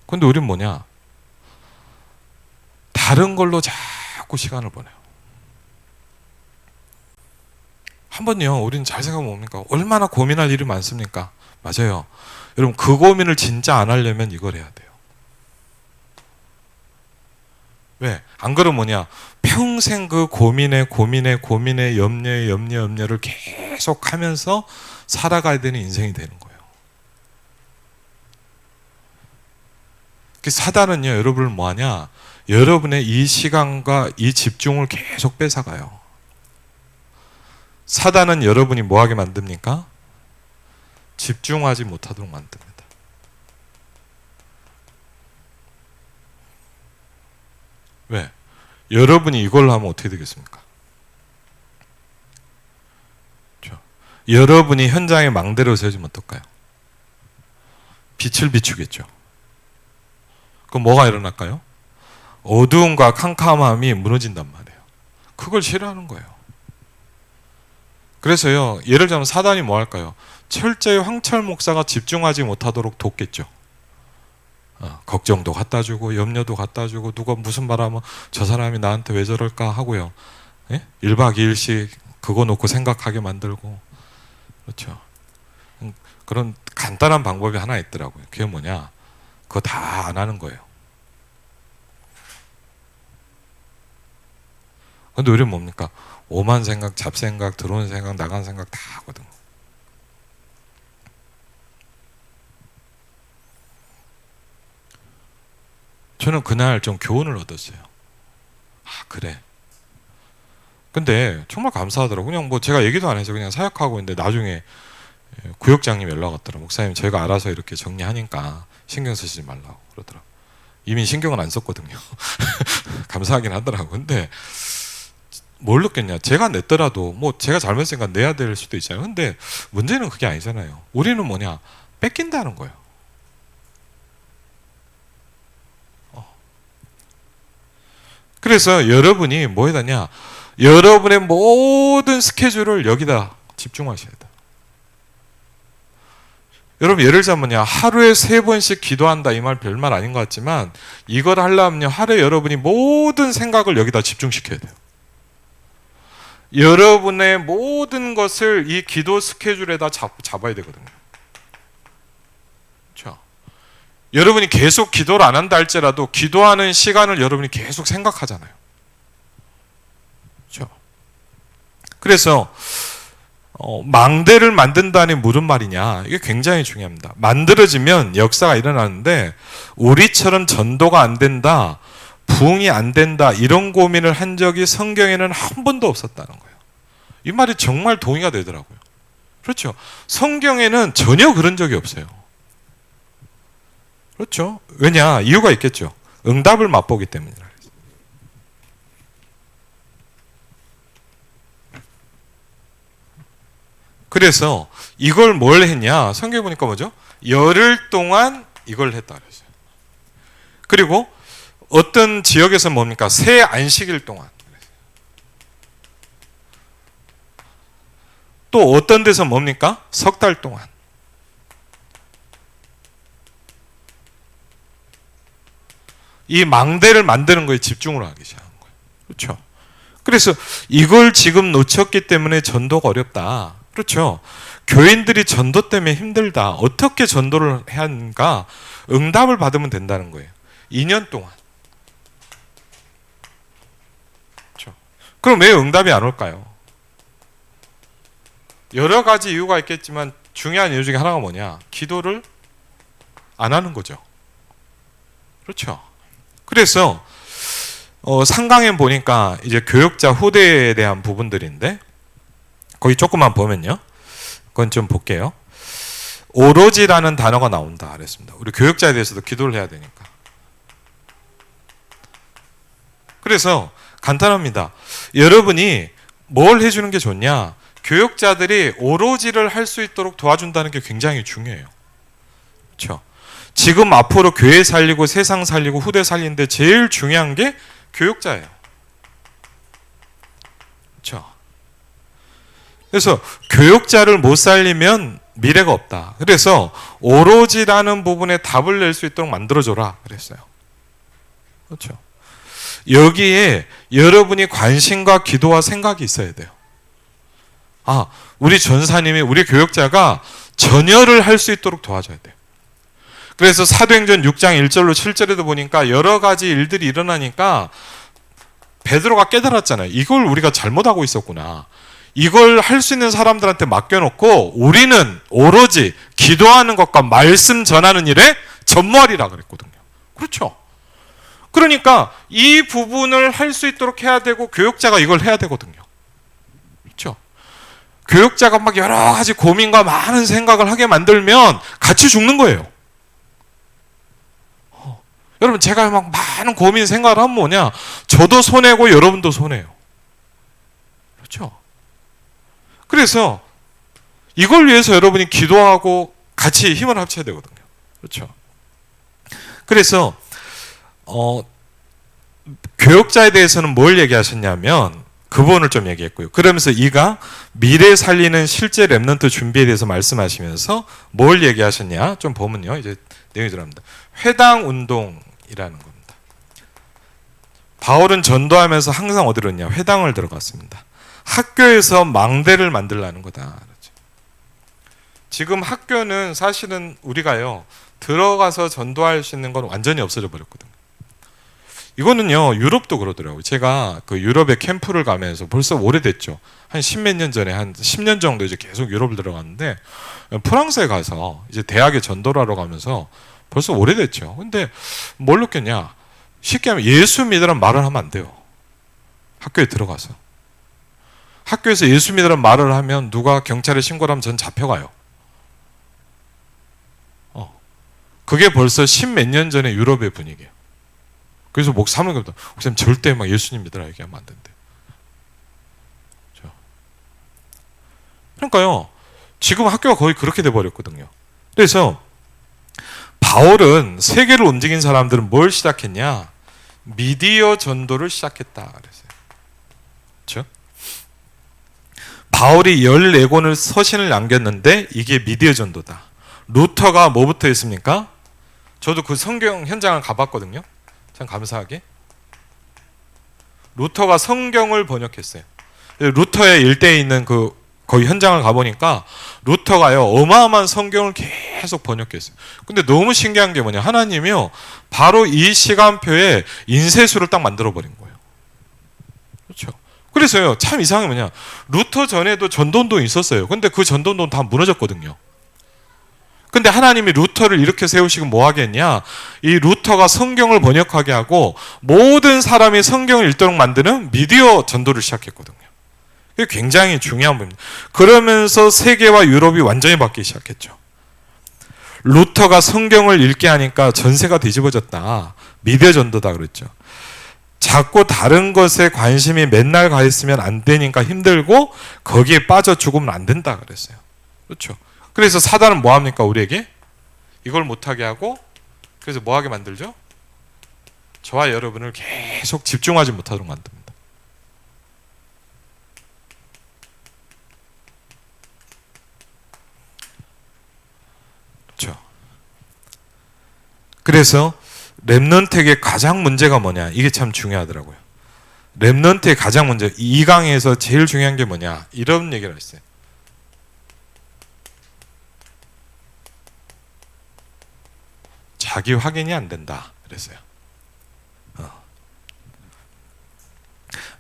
근데 우린 뭐냐? 다른 걸로 자꾸 시간을 보내요. 한번요, 우리는 잘 생각하면 뭡니까? 얼마나 고민할 일이 많습니까? 맞아요. 여러분, 그 고민을 진짜 안 하려면 이걸 해야 돼요. 왜? 안 그러면 뭐냐? 평생 그 고민에 염려를 계속 하면서 살아가야 되는 인생이 되는 거예요. 사단은요, 여러분을 뭐하냐? 여러분의 이 시간과 이 집중을 계속 뺏어가요. 사단은 여러분이 뭐하게 만듭니까? 집중하지 못하도록 만듭니다. 왜? 여러분이 이걸 하면 어떻게 되겠습니까? 그렇죠? 여러분이 현장에 망대로 세우면 어떨까요? 빛을 비추겠죠. 그럼 뭐가 일어날까요? 어두움과 캄캄함이 무너진단 말이에요. 그걸 싫어하는 거예요. 그래서요, 예를 들면 사단이 뭐 할까요? 철저히 황철 목사가 집중하지 못하도록 돕겠죠. 걱정도 갖다 주고 염려도 갖다 주고 누가 무슨 말하면 저 사람이 나한테 왜 저럴까 하고요. 예? 1박 2일씩 그거 놓고 생각하게 만들고. 그렇죠. 그런 간단한 방법이 하나 있더라고요. 그게 뭐냐? 그거 다 안 하는 거예요. 근데 우리는 뭡니까? 오만 생각, 잡생각, 들어온 생각, 나간 생각 다 하거든. 저는 그날 좀 교훈을 얻었어요. 아, 그래. 근데 정말 감사하더라고요. 그냥 뭐 제가 얘기도 안 해서 그냥 사역하고 있는데 나중에 구역장님 연락 왔더라고요. 목사님, 저희가 알아서 이렇게 정리하니까 신경 쓰시지 말라고 그러더라고요. 이미 신경은 안 썼거든요. 감사하긴 하더라고요. 근데 뭘 느꼈냐? 제가 냈더라도 뭐 제가 잘못했으니까 내야 될 수도 있잖아요. 근데 문제는 그게 아니잖아요. 우리는 뭐냐? 뺏긴다는 거예요. 그래서 여러분이 뭐 해야 되냐? 여러분의 모든 스케줄을 여기다 집중하셔야 돼요. 여러분 예를 들자면요, 하루에 3번씩 기도한다 이 말 별말 아닌 것 같지만 이걸 하려면요, 하루에 여러분이 모든 생각을 여기다 집중시켜야 돼요. 여러분의 모든 것을 이 기도 스케줄에다 잡아야 되거든요. 그렇죠? 여러분이 계속 기도를 안 한다 할지라도 기도하는 시간을 여러분이 계속 생각하잖아요. 그렇죠? 그래서 망대를 만든다는 무슨 말이냐? 이게 굉장히 중요합니다. 만들어지면 역사가 일어나는데 우리처럼 전도가 안 된다, 부흥이 안 된다 이런 고민을 한 적이 성경에는 한 번도 없었다는 거예요. 이 말이 정말 동의가 되더라고요. 그렇죠? 성경에는 전혀 그런 적이 없어요. 그렇죠? 왜냐? 이유가 있겠죠. 응답을 맛보기 때문이라. 그래서 이걸 뭘 했냐? 성경에 보니까 뭐죠? 열흘 동안 이걸 했다 그랬어요. 그리고 어떤 지역에서 뭡니까? 새 안식일 동안. 또 어떤 데서 뭡니까? 3달 동안. 이 망대를 만드는 거에 집중을 하기 시작한 거예요. 그렇죠? 그래서 이걸 지금 놓쳤기 때문에 전도가 어렵다. 그렇죠? 교인들이 전도 때문에 힘들다. 어떻게 전도를 해야 하는가? 응답을 받으면 된다는 거예요. 2년 동안. 그렇죠? 그럼 왜 응답이 안 올까요? 여러 가지 이유가 있겠지만 중요한 이유 중에 하나가 뭐냐? 기도를 안 하는 거죠. 그렇죠? 그래서 상강에 보니까 이제 교역자 후대에 대한 부분들인데 거기 조금만 보면요. 그건 좀 볼게요. 오로지라는 단어가 나온다 그랬습니다. 우리 교역자에 대해서도 기도를 해야 되니까. 그래서 간단합니다. 여러분이 뭘 해주는 게 좋냐? 교역자들이 오로지를 할 수 있도록 도와준다는 게 굉장히 중요해요. 그렇죠? 지금 앞으로 교회 살리고 세상 살리고 후대 살리는데 제일 중요한 게 교역자예요. 그렇죠? 그래서 교역자를 못 살리면 미래가 없다. 그래서 오로지라는 부분에 답을 낼 수 있도록 만들어줘라 그랬어요. 그렇죠? 여기에 여러분이 관심과 기도와 생각이 있어야 돼요. 아, 우리 전사님이 우리 교역자가 전열을 할 수 있도록 도와줘야 돼요. 그래서 사도행전 6장 1절로 7절에도 보니까 여러 가지 일들이 일어나니까 베드로가 깨달았잖아요. 이걸 우리가 잘못하고 있었구나. 이걸 할 수 있는 사람들한테 맡겨놓고 우리는 오로지 기도하는 것과 말씀 전하는 일에 전무하리라 그랬거든요. 그렇죠? 그러니까 이 부분을 할 수 있도록 해야 되고 교역자가 이걸 해야 되거든요. 그렇죠? 교육자가 막 여러 가지 고민과 많은 생각을 하게 만들면 같이 죽는 거예요. 여러분, 제가 막 많은 고민 생각을 하면 뭐냐? 저도 손해고 여러분도 손해요. 그렇죠? 그래서 이걸 위해서 여러분이 기도하고 같이 힘을 합쳐야 되거든요. 그렇죠? 그래서 교육자에 대해서는 뭘 얘기하셨냐면 그분을 좀 얘기했고요. 그러면서 이가 미래 살리는 실제 렘넌트 준비에 대해서 말씀하시면서 뭘 얘기하셨냐? 좀 보면요. 이제 내용이 들어갑니다. 회당 운동이라는 겁니다. 바울은 전도하면서 항상 어디로 했냐? 회당을 들어갔습니다. 학교에서 망대를 만들라는 거다. 그렇죠? 지금 학교는 사실은 우리가요, 들어가서 전도할 수 있는 건 완전히 없어져 버렸거든요. 이거는요, 유럽도 그러더라고요. 제가 그 유럽에 캠프를 가면서 벌써 오래됐죠. 한 십몇 년 전에, 한 10년 정도 이제 계속 유럽을 들어갔는데, 프랑스에 가서 이제 대학에 전도를 하러 가면서 벌써 오래됐죠. 근데 뭘 느꼈냐? 쉽게 하면 예수 믿으라는 말을 하면 안 돼요. 학교에 들어가서. 학교에서 예수 믿으라는 말을 하면 누가 경찰에 신고를 하면 전 잡혀가요. 그게 벌써 십몇 년 전에 유럽의 분위기예요. 그래서 사모님께서 목사님 절대 막 예수님 믿으라 얘기하면 안 된대. 그러니까요, 지금 학교가 거의 그렇게 돼버렸거든요. 그래서 바울은 세계를 움직인 사람들은 뭘 시작했냐? 미디어 전도를 시작했다 그랬어요. 그렇죠? 바울이 14권을 서신을 남겼는데 이게 미디어 전도다. 루터가 뭐부터 했습니까? 저도 그 성경 현장을 가봤거든요. 참 감사하게. 루터가 성경을 번역했어요. 루터의 일대에 있는 거기 현장을 가보니까 루터가요, 어마어마한 성경을 계속 번역했어요. 근데 너무 신기한 게 뭐냐? 하나님이요, 바로 이 시간표에 인쇄술을 딱 만들어버린 거예요. 그렇죠? 그래서요, 참 이상한 게 뭐냐? 루터 전에도 전도운동이 있었어요. 근데 그 전도운동 다 무너졌거든요. 근데 하나님이 루터를 이렇게 세우시고 뭐 하겠냐? 이 루터가 성경을 번역하게 하고 모든 사람이 성경을 읽도록 만드는 미디어 전도를 시작했거든요. 이게 굉장히 중요한 부분입니다. 그러면서 세계와 유럽이 완전히 바뀌기 시작했죠. 루터가 성경을 읽게 하니까 전세가 뒤집어졌다. 미디어 전도다 그랬죠. 자꾸 다른 것에 관심이 맨날 가 있으면 안 되니까 힘들고 거기에 빠져 죽으면 안 된다 그랬어요. 그렇죠? 그래서 사단은 뭐 합니까? 우리에게 이걸 못하게 하고, 그래서 뭐 하게 만들죠? 저와 여러분을 계속 집중하지 못하도록 만듭니다. 그렇죠? 그래서 렘넌트에게 가장 문제가 뭐냐? 이게 참 중요하더라고요. 렘넌트의 가장 문제, 이 강의에서 제일 중요한 게 뭐냐? 이런 얘기를 했어요. 자기 확인이 안 된다 그랬어요.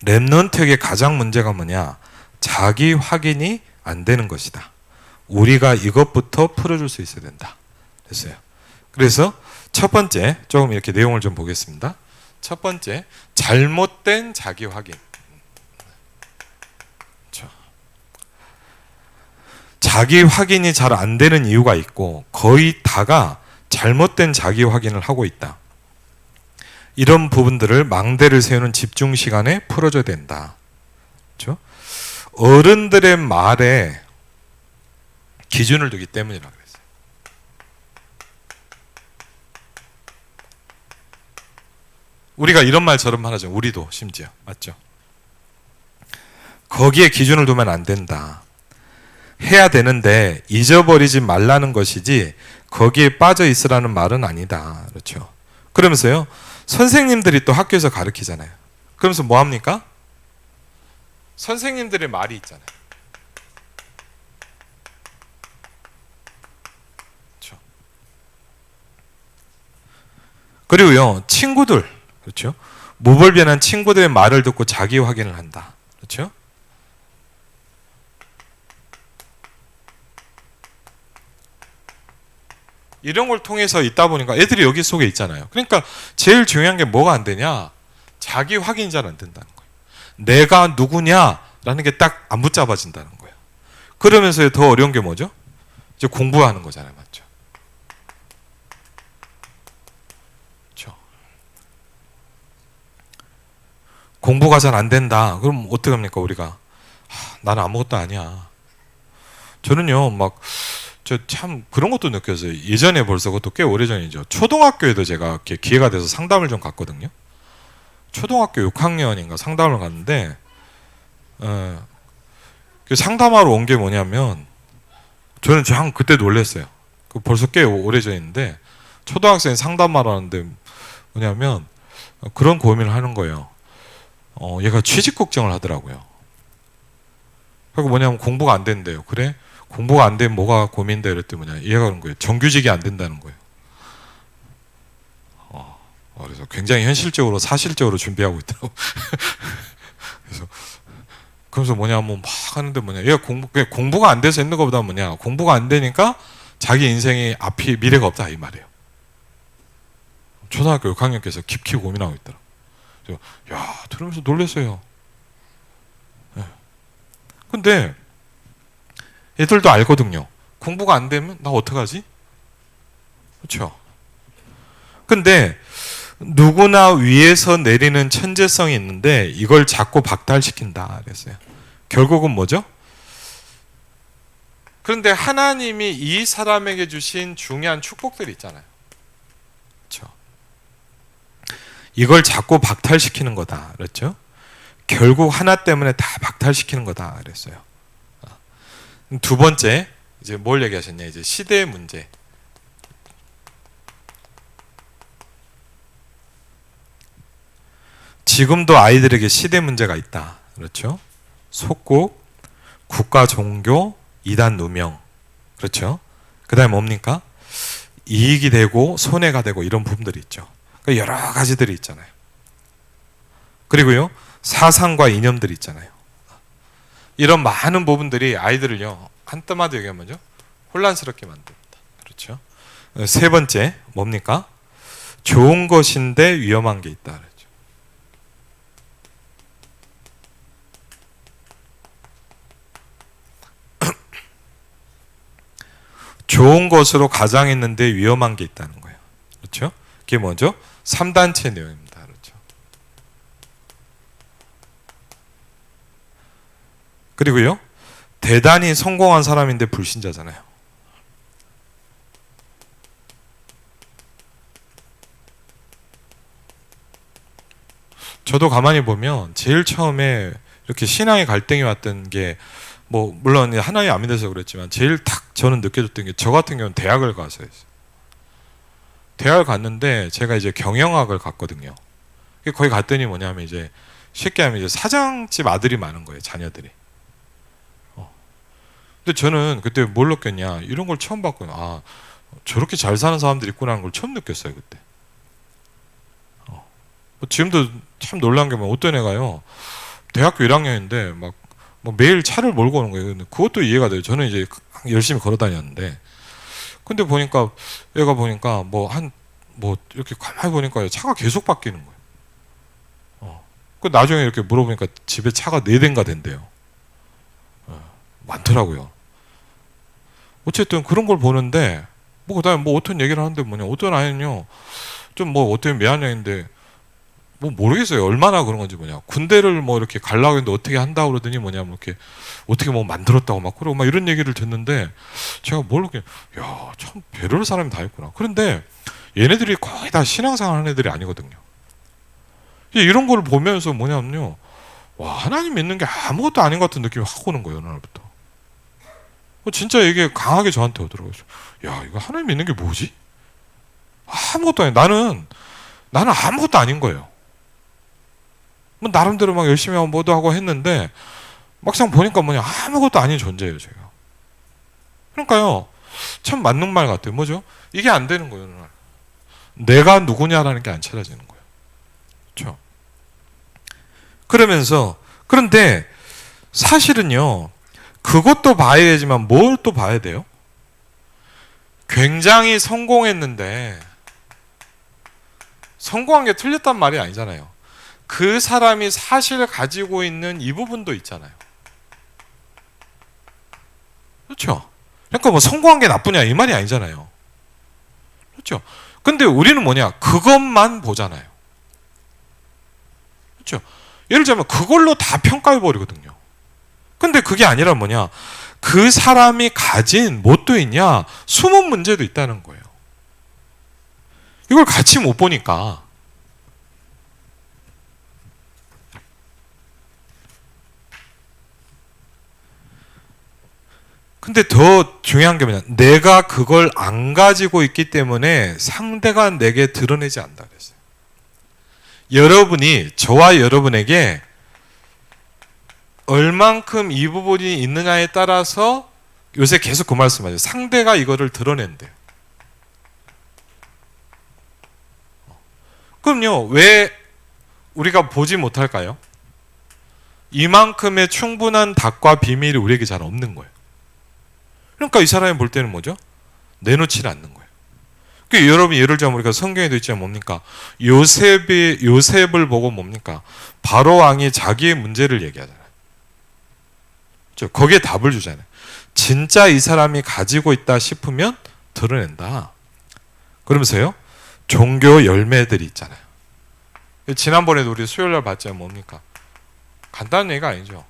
렘넌트에게 가장 문제가 뭐냐? 자기 확인이 안 되는 것이다. 우리가 이것부터 풀어줄 수 있어야 된다 그랬어요. 그래서 첫 번째, 조금 이렇게 내용을 좀 보겠습니다. 첫 번째, 잘못된 자기 확인. 자기 확인이 잘 안 되는 이유가 있고 거의 다가 잘못된 자기 확인을 하고 있다. 이런 부분들을 망대를 세우는 집중 시간에 풀어줘야 된다. 그렇죠? 어른들의 말에 기준을 두기 때문이라고 그랬어요. 우리가 이런 말 저런 말 하죠. 우리도 심지어. 맞죠? 거기에 기준을 두면 안 된다. 해야 되는데 잊어버리지 말라는 것이지 거기에 빠져 있으라는 말은 아니다. 그렇죠? 그러면서요, 선생님들이 또 학교에서 가르치잖아요. 그러면서 뭐 합니까? 선생님들의 말이 있잖아요. 그렇죠? 그리고요, 친구들, 그렇죠? 무불변한 친구들의 말을 듣고 자기 확인을 한다. 그렇죠? 이런 걸 통해서 있다 보니까 애들이 여기 속에 있잖아요. 그러니까 제일 중요한 게 뭐가 안 되냐? 자기 확인이 잘 안 된다는 거예요. 내가 누구냐라는 게 딱 안 붙잡아진다는 거예요. 그러면서 더 어려운 게 뭐죠? 이제 공부하는 거잖아요. 맞죠? 그렇죠? 공부가 잘 안 된다. 그럼 어떻게 합니까, 우리가? 나는 아무것도 아니야. 저는요, 막, 저 참 그런 것도 느꼈어요. 예전에 벌써 그것도 꽤 오래전이죠. 초등학교에도 제가 이렇게 기회가 돼서 상담을 좀 갔거든요. 초등학교 6학년인가 상담을 갔는데, 그 상담하러 온 게 뭐냐면, 저는 참 그때 놀랐어요. 그 벌써 꽤 오래전인데, 초등학생 상담하러 하는데 뭐냐면, 그런 고민을 하는 거예요. 얘가 취직 걱정을 하더라고요. 그리고 뭐냐면 공부가 안 된대요. 그래? 공부가 안 되면 뭐가 고민돼? 이랬더니 뭐냐, 얘가 그런 거예요. 정규직이 안 된다는 거예요. 그래서 굉장히 현실적으로 사실적으로 준비하고 있더라고. 그래서 뭐냐면 막 하는데 뭐냐, 얘가 공부가 안 돼서 했는 것보다 뭐냐, 공부가 안 되니까 자기 인생이 앞이 미래가 없다 이 말이에요. 초등학교 6학년께서 깊이 고민하고 있더라고. 그래서 야, 들으면서 놀랐어요. 네. 근데 얘들도 알거든요. 공부가 안 되면 나 어떡하지? 그렇죠? 근데 누구나 위에서 내리는 천재성이 있는데 이걸 자꾸 박탈시킨다 그랬어요. 결국은 뭐죠? 그런데 하나님이 이 사람에게 주신 중요한 축복들이 있잖아요. 그렇죠? 이걸 자꾸 박탈시키는 거다 그랬죠? 결국 하나 때문에 다 박탈시키는 거다 그랬어요. 두 번째, 이제 뭘 얘기하셨냐? 이제 시대의 문제. 지금도 아이들에게 시대 문제가 있다. 그렇죠? 속국, 국가 종교, 이단 누명. 그렇죠? 그 다음에 뭡니까? 이익이 되고 손해가 되고 이런 부분들이 있죠. 여러 가지들이 있잖아요. 그리고요, 사상과 이념들이 있잖아요. 이런 많은 부분들이 아이들을요, 한뜸마다 얘기하면요, 혼란스럽게 만듭니다. 그렇죠? 세 번째, 뭡니까? 좋은 것인데 위험한 게 있다. 그렇죠? 좋은 것으로 가장했는데 위험한 게 있다는 거예요. 그렇죠? 그게 뭐죠? 3단체 내용입니다. 그렇죠? 그리고요, 대단히 성공한 사람인데 불신자잖아요. 저도 가만히 보면 제일 처음에 이렇게 신앙의 갈등이 왔던 게, 뭐 물론 하나님 안 믿어서 그랬지만 제일 딱 저는 느껴졌던 게, 저 같은 경우는 대학을 가서 했어요. 대학을 갔는데 제가 이제 경영학을 갔거든요. 거기 갔더니 뭐냐면 이제 쉽게 하면 이제 사장집 아들이 많은 거예요, 자녀들이. 근데 저는 그때 뭘 느꼈냐, 이런 걸 처음 봤거든요. 아, 저렇게 잘 사는 사람들이 있구나 하는 걸 처음 느꼈어요, 그때. 지금도 참 놀란 게, 뭐 어떤 애가요, 대학교 1학년인데 막 뭐 매일 차를 몰고 오는 거예요. 근데 그것도 이해가 돼요. 저는 이제 열심히 걸어 다녔는데, 근데 보니까 얘가 보니까 뭐 이렇게 가만히 보니까 차가 계속 바뀌는 거예요. 그 나중에 이렇게 물어보니까 집에 차가 4대인가 된대요. 많더라고요. 어쨌든 그런 걸 보는데, 뭐 그다음에 뭐 어떤 얘기를 하는데 뭐냐, 어떤 아이는요, 좀 뭐 어떤 미안해인데 뭐 모르겠어요. 얼마나 그런 건지. 뭐냐, 군대를 뭐 이렇게 가려고 했는데 어떻게 한다고 그러더니 뭐냐, 뭐 이렇게 어떻게 뭐 만들었다고 막 그러고 막 이런 얘기를 듣는데, 제가 뭘 이렇게, 야, 참 별별 사람이 다 있구나. 그런데 얘네들이 거의 다 신앙생활 하는 애들이 아니거든요. 이런 걸 보면서 뭐냐면요, 와, 하나님 믿는 게 아무것도 아닌 것 같은 느낌이 확 오는 거예요, 어느 날부터. 진짜 이게 강하게 저한테 오더라고요. 야, 이거 하나님 믿는 게 뭐지? 아무것도 아니. 나는 아무것도 아닌 거예요. 뭐 나름대로 막 열심히 하고 뭐도 하고 했는데, 막상 보니까 뭐냐, 아무것도 아닌 존재예요, 제가. 그러니까요, 참 맞는 말 같아요. 뭐죠? 이게 안 되는 거예요, 어느 날. 내가 누구냐라는 게 안 찾아지는 거예요. 그렇죠? 그러면서, 그런데 사실은요, 그것도 봐야 되지만 뭘 또 봐야 돼요? 굉장히 성공했는데 성공한 게 틀렸단 말이 아니잖아요. 그 사람이 사실 가지고 있는 이 부분도 있잖아요. 그렇죠? 그러니까 뭐 성공한 게 나쁘냐 이 말이 아니잖아요. 그렇죠? 근데 우리는 뭐냐? 그것만 보잖아요. 그렇죠? 예를 들자면 그걸로 다 평가해 버리거든요. 근데 그게 아니라 뭐냐? 그 사람이 가진 뭣도 있냐? 숨은 문제도 있다는 거예요. 이걸 같이 못 보니까. 근데 더 중요한 게 뭐냐? 내가 그걸 안 가지고 있기 때문에 상대가 내게 드러내지 않는다 그랬어요. 여러분이, 저와 여러분에게 얼만큼 이 부분이 있느냐에 따라서 요새 계속 그 말씀하죠. 상대가 이거를 드러낸대요. 그럼요, 왜 우리가 보지 못할까요? 이만큼의 충분한 닭과 비밀이 우리에게 잘 없는 거예요. 그러니까 이 사람이 볼 때는 뭐죠? 내놓지를 않는 거예요. 그러니까 여러분 예를 들자면 우리가 성경에도 있지만 뭡니까? 요셉을 보고 뭡니까? 바로 왕이 자기의 문제를 얘기하잖아요. 거기에 답을 주잖아요. 진짜 이 사람이 가지고 있다 싶으면 드러낸다. 그러면서요, 종교 열매들이 있잖아요. 지난번에도 우리 수요일날 봤잖아요. 뭡니까? 간단한 얘기가 아니죠.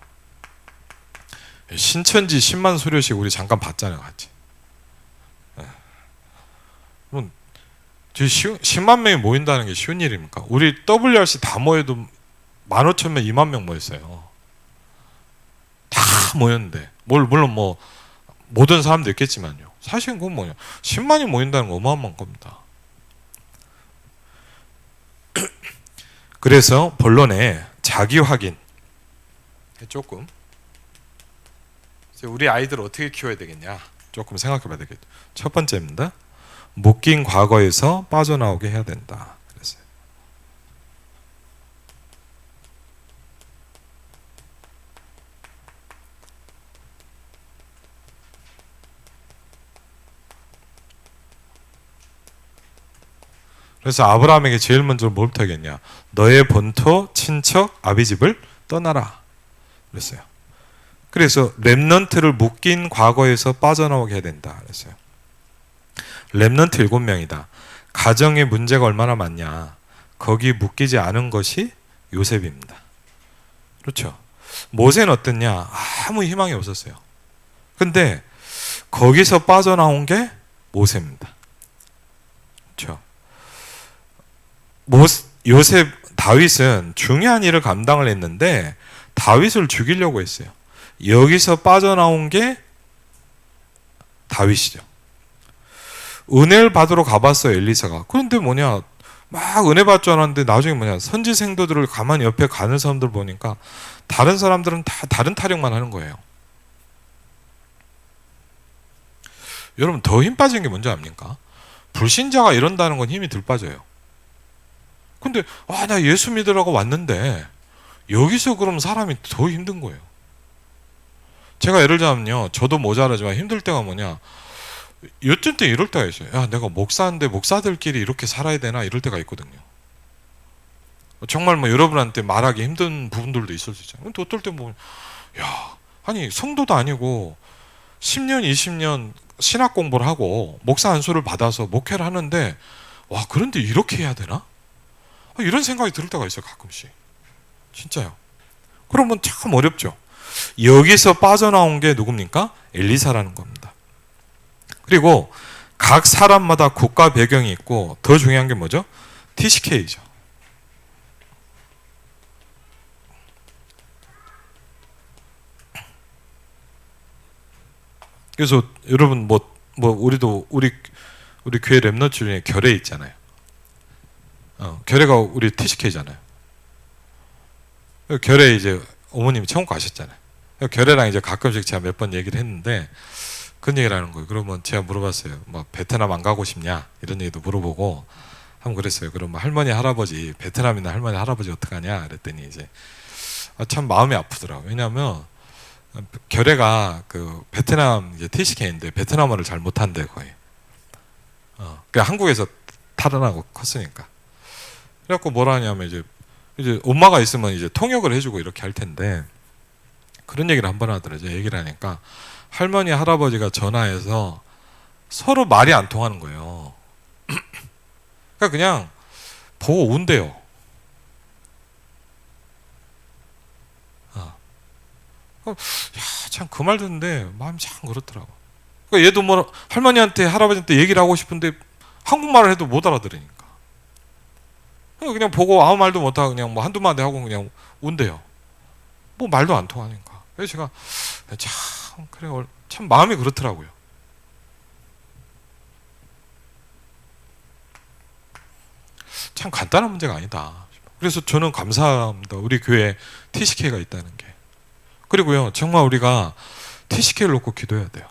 신천지 10만 소료씩 우리 잠깐 봤잖아요, 같이. 10만 명이 모인다는 게 쉬운 일입니까? 우리 WRC 다 모여도 15,000명, 2만 명 모였어요. 다 모였는데, 물론 뭐 모든 사람도 있겠지만요. 사실은 그건 뭐냐? 10만이 모인다는 건 어마어마한 겁니다. 그래서 본론에 자기 확인 조금, 우리 아이들을 어떻게 키워야 되겠냐 조금 생각해 봐야 되겠죠. 첫 번째입니다. 묶인 과거에서 빠져나오게 해야 된다 그랬어요. 그래서 아브라함에게 제일 먼저 뭘 부탁했냐? 너의 본토 친척 아비집을 떠나라 그랬어요. 그래서 렘넌트를 묶인 과거에서 빠져나오게 해야 된다 그랬어요. 렘넌트 7명이다. 가정에 문제가 얼마나 많냐. 거기 묶이지 않은 것이 요셉입니다. 그렇죠. 모세는 어땠냐? 아무 희망이 없었어요. 근데 거기서 빠져나온 게 모세입니다. 그렇죠. 다윗은 중요한 일을 감당을 했는데 다윗을 죽이려고 했어요. 여기서 빠져나온 게 다윗이죠. 은혜를 받으러 가봤어요, 엘리사가. 그런데 뭐냐, 막 은혜 받지 않았는데 나중에 뭐냐, 선지 생도들을 가만히 옆에 가는 사람들 보니까 다른 사람들은 다 다른 타령만 하는 거예요. 여러분 더 힘 빠진 게 뭔지 압니까? 불신자가 이런다는 건 힘이 덜 빠져요. 근데 나 예수 믿으라고 왔는데 여기서 그럼 사람이 더 힘든 거예요. 제가 예를 들자면요, 저도 모자라지만 힘들 때가 뭐냐, 요즘 때 이럴 때가 있어요. 야, 내가 목사인데 목사들끼리 이렇게 살아야 되나 이럴 때가 있거든요. 정말 뭐 여러분한테 말하기 힘든 부분들도 있을 수 있잖아요. 근데 어떨 때 보면 아니 성도도 아니고 10년 20년 신학 공부를 하고 목사 안수를 받아서 목회를 하는데 그런데 이렇게 해야 되나? 이런 생각이 들 때가 있어요, 가끔씩. 진짜요. 그러면 참 어렵죠. 여기서 빠져나온 게 누굽니까? 엘리사라는 겁니다. 그리고 각 사람마다 국가 배경이 있고 더 중요한 게 뭐죠? TCK죠. 그래서 여러분 우리도 우리 교회 렘넌트 중에 결례 있잖아요. 결례가 우리 TCK잖아요. 결례 이제 어머님이 천국 가셨잖아요. 결례랑 이제 가끔씩 제가 몇 번 얘기를 했는데 그런 얘기를 하는 거예요. 그러면 제가 물어봤어요. 베트남 안 가고 싶냐? 이런 얘기도 물어보고 한번 그랬어요. 그럼 할머니 할아버지, 베트남이나 할머니 할아버지 어떡하냐? 그랬더니 이제 참 마음이 아프더라고요. 왜냐하면 결례가 그 베트남 이제 TCK인데 베트남어를 잘 못한대 거의. 그냥 한국에서 탈환하고 컸으니까. 그래갖고 뭐라 하냐면 이제 엄마가 있으면 이제 통역을 해주고 이렇게 할 텐데 그런 얘기를 한 번 하더라고요. 얘기를 하니까 할머니 할아버지가 전화해서 서로 말이 안 통하는 거예요. 그러니까 그냥 보고 운대요. 참 그 말 듣는데 마음이 참 그렇더라고. 그러니까 얘도 뭐 할머니한테 할아버지한테 얘기를 하고 싶은데 한국말을 해도 못 알아들으니까 그냥 보고 아무 말도 못하고 그냥 뭐 한두 마디 하고 그냥 운대요. 뭐 말도 안 통하니까. 그래서 제가 참 그래 참 마음이 그렇더라고요. 참 간단한 문제가 아니다. 그래서 저는 감사합니다. 우리 교회에 TCK가 있다는 게. 그리고요, 정말 우리가 TCK를 놓고 기도해야 돼요.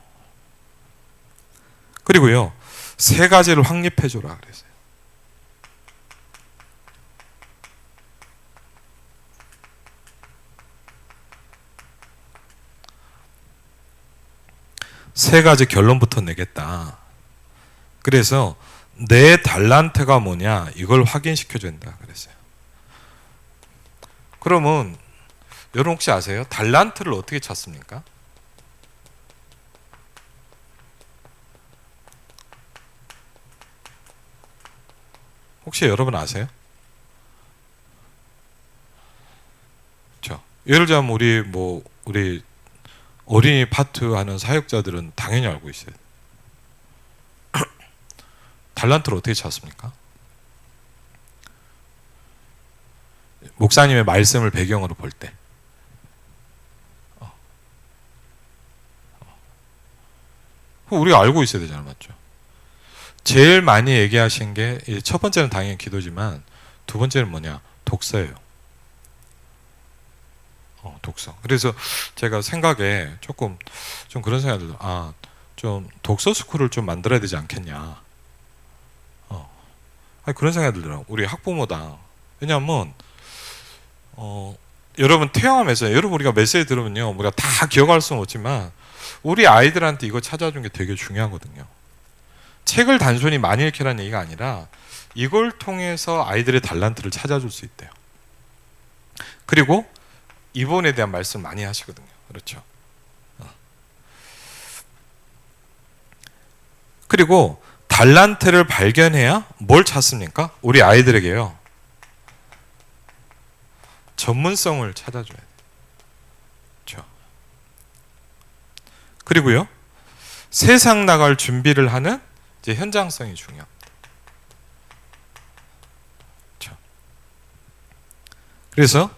그리고요, 3가지를 확립해줘라 그랬어요. 세 가지 결론부터 내겠다. 그래서 내 달란트가 뭐냐 이걸 확인시켜줘야 된다 그랬어요. 그러면 여러분 혹시 아세요? 달란트를 어떻게 찾습니까? 혹시 여러분 아세요? 그렇죠. 예를 들자면 우리 어린이 파트 하는 사역자들은 당연히 알고 있어요. 달란트를 어떻게 찾습니까? 목사님의 말씀을 배경으로 볼 때. 우리가 알고 있어야 되잖아요. 맞죠? 제일 많이 얘기하신 게 첫 번째는 당연히 기도지만 두 번째는 뭐냐? 독서예요. 독서. 그래서 제가 생각에 조금 좀 그런 생각이 들어요. 좀 독서 스쿨을 좀 만들어야 되지 않겠냐. 그런 생각이 들더라고요. 우리 학부모당. 왜냐하면 여러분 퇴화하면서 여러분 우리가 메시지 들으면요 우리가 다 기억할 수는 없지만 우리 아이들한테 이거 찾아주는 게 되게 중요하거든요. 책을 단순히 많이 읽히라는 얘기가 아니라 이걸 통해서 아이들의 달란트를 찾아줄 수 있대요. 그리고 이본에 대한 말씀 많이 하시거든요. 그렇죠. 그리고 달란트를 발견해야 뭘 찾습니까? 우리 아이들에게요. 전문성을 찾아줘야 돼요. 그렇죠. 그리고요. 세상 나갈 준비를 하는 이제 현장성이 중요합니다. 그렇죠. 그래서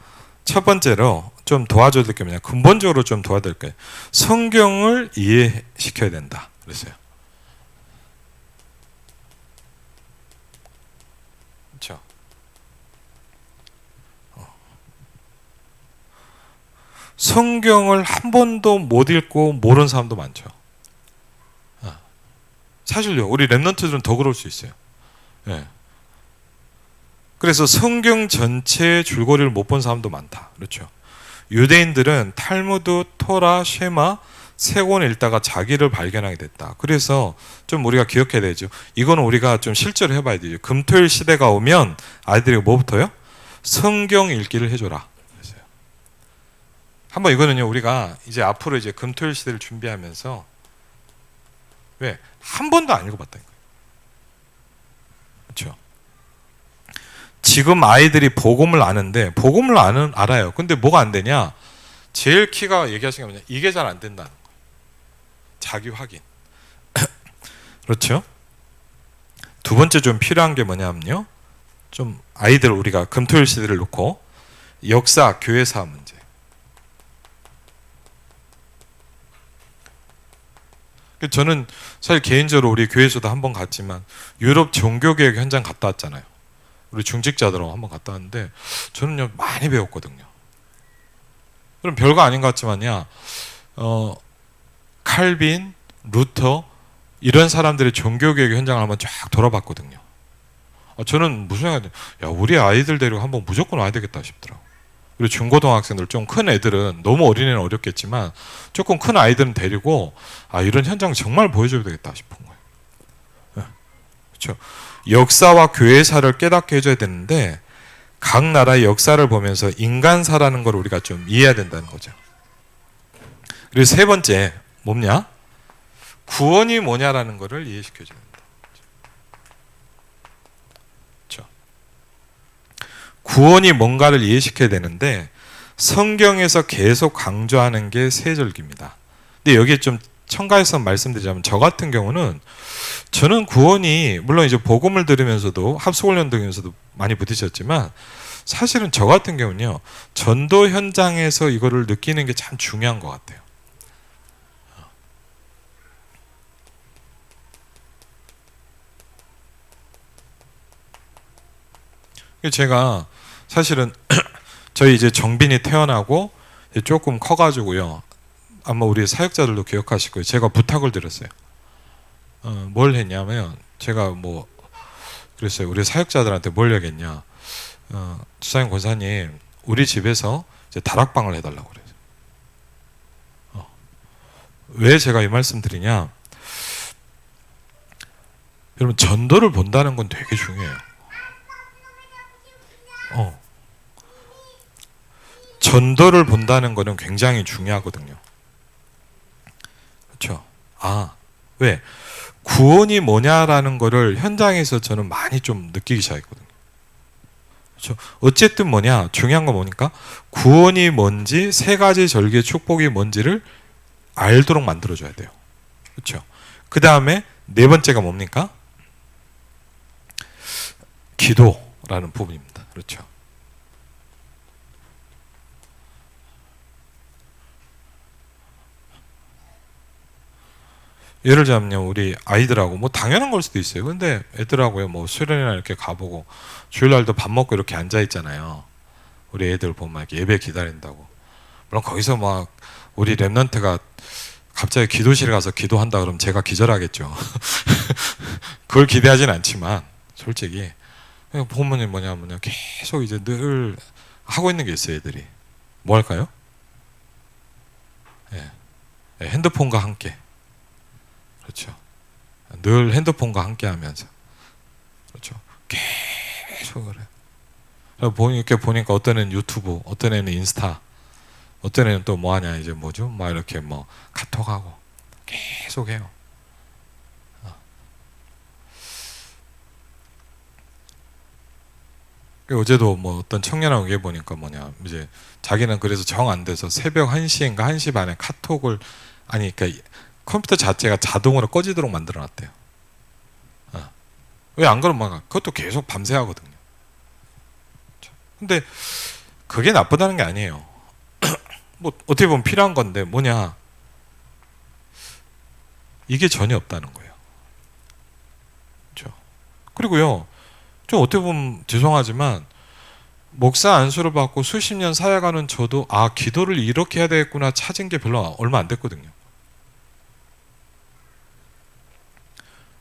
첫 번째로 좀 도와줘야 될 게 뭐냐. 근본적으로 좀 도와야 될 거예요. 성경을 이해시켜야 된다. 그랬어요. 그렇죠. 성경을 한 번도 못 읽고 모르는 사람도 많죠. 사실요. 우리 랩런트들은 더 그럴 수 있어요. 예. 그래서 성경 전체의 줄거리를 못 본 사람도 많다. 그렇죠. 유대인들은 탈무드, 토라, 쉐마 세 권을 읽다가 자기를 발견하게 됐다. 그래서 좀 우리가 기억해야 되죠. 이거는 우리가 좀 실제로 해봐야 되죠. 금토일 시대가 오면 아이들이 뭐부터요? 성경 읽기를 해줘라. 그랬어요. 한번 이거는요 우리가 이제 앞으로 이제 금토일 시대를 준비하면서 왜? 한 번도 안 읽어봤다니까요. 그렇죠. 지금 아이들이 복음을 아는데 복음을 알아요. 근데 뭐가 안 되냐? 제일 키가 얘기하시는 게 뭐냐? 이게 잘 안 된다는 거예요. 자기 확인. 그렇죠? 두 번째 좀 필요한 게 뭐냐면요. 좀 아이들 우리가 금토일 시대를 놓고 역사, 교회사 문제. 저는 사실 개인적으로 우리 교회에서도 한번 갔지만 유럽 종교개혁 현장 갔다 왔잖아요. 우리 중직자들하고 한번 갔다 왔는데 저는요 많이 배웠거든요. 그럼 별거 아닌 것 같지만요. 칼빈, 루터 이런 사람들의 종교개혁 현장을 한번 쫙 돌아봤거든요. 저는 무슨 생각이 야 우리 아이들 데리고 한번 무조건 와야 되겠다 싶더라고. 그리고 중고등학생들 좀 큰 애들은 너무 어린애는 어렵겠지만 조금 큰 아이들은 데리고 이런 현장 정말 보여줘야 되겠다 싶은 거예요. 네. 그렇죠. 역사와 교회사를 깨닫게 해줘야 되는데 각 나라의 역사를 보면서 인간사라는 걸 우리가 좀 이해해야 된다는 거죠. 그리고 세 번째 뭐냐? 구원이 뭐냐라는 것을 이해시켜 줍니다. 그렇죠? 구원이 뭔가를 이해시켜야 되는데 성경에서 계속 강조하는 게 세절기입니다. 근데 여기에 좀 첨가해서 말씀드리자면 저 같은 경우는 저는 구원이 물론 이제 복음을 들으면서도 합숙훈련 들으면서도 많이 부딪혔지만 사실은 저 같은 경우는요 전도 현장에서 이거를 느끼는 게 참 중요한 것 같아요. 제가 사실은 저희 이제 정빈이 태어나고 조금 커가지고요. 아마 우리 사역자들도 기억하실 거예요. 제가 부탁을 드렸어요. 뭘 했냐면 제가 뭐 그랬어요. 우리 사역자들한테 뭘 얘기했냐. 주사님 권사님 우리 집에서 이제 다락방을 해달라고 그래요. 왜 제가 이 말씀 드리냐. 여러분 전도를 본다는 건 되게 중요해요. 전도를 본다는 거는 굉장히 중요하거든요. 그렇죠? 왜? 구원이 뭐냐라는 거를 현장에서 저는 많이 좀 느끼기 시작했거든요. 그렇죠? 어쨌든 뭐냐? 중요한 건 뭐니까? 구원이 뭔지, 세 가지 절기의 축복이 뭔지를 알도록 만들어줘야 돼요. 그렇죠? 그 다음에 네 번째가 뭡니까? 기도라는 부분입니다. 그렇죠? 예를 들자면요, 우리 아이들하고 뭐 당연한 걸 수도 있어요. 근데 애들하고요, 뭐 수련회나 이렇게 가보고 주일날도 밥 먹고 이렇게 앉아 있잖아요. 우리 애들 보면 이렇게 예배 기다린다고. 물론 거기서 막 우리 랩런트가 갑자기 기도실에 가서 기도한다 그러면 제가 기절하겠죠. 그걸 기대하진 않지만 솔직히 보면 뭐냐면요, 계속 이제 늘 하고 있는 게 있어요, 애들이. 뭐 할까요? 예. 핸드폰과 함께. 그렇죠. 늘 핸드폰과 함께 하면서. 그렇죠. 계속 그래. 이렇게 보니까 어떤 애는 유튜브, 어떤 애는 인스타, 어떤 애는 또 뭐 하냐, 이제 뭐죠? 막 이렇게 뭐 카톡하고. 계속 해요. 어제도 뭐 어떤 청년하고 얘기해 보니까 뭐냐, 이제 자기는 그래서 정 안 돼서 새벽 1시인가 1시 반에 카톡을, 아니, 그러니까 컴퓨터 자체가 자동으로 꺼지도록 만들어 놨대요. 왜 안 그러면 그것도 계속 밤새 하거든요. 근데 그게 나쁘다는 게 아니에요. 뭐 어떻게 보면 필요한 건데 뭐냐, 이게 전혀 없다는 거예요. 그렇죠? 그리고요, 좀 어떻게 보면 죄송하지만 목사 안수를 받고 수십 년 사역하는 저도 기도를 이렇게 해야 되겠구나 찾은 게 별로 얼마 안 됐거든요.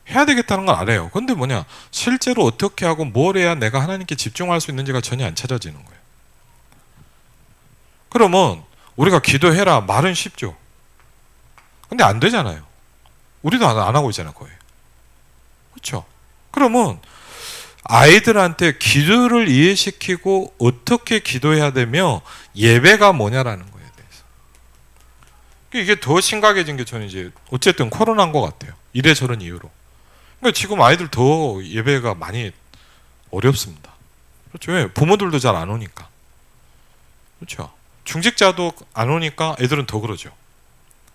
해야 되겠다는 건 알아요. 근데 뭐냐, 실제로 어떻게 하고 뭘 해야 내가 하나님께 집중할 수 있는지가 전혀 안 찾아지는 거예요. 그러면 우리가 기도해라 말은 쉽죠. 근데 안 되잖아요. 우리도 안 하고 있잖아요, 거의. 그렇죠? 그러면 아이들한테 기도를 이해시키고 어떻게 기도해야 되며 예배가 뭐냐라는 거에 대해서. 이게 더 심각해진 게 저는 이제 어쨌든 코로나인 것 같아요. 이래저런 이유로. 그러니까 지금 아이들 더 예배가 많이 어렵습니다. 그렇죠? 왜? 부모들도 잘 안 오니까. 그렇죠? 중직자도 안 오니까 애들은 더 그러죠.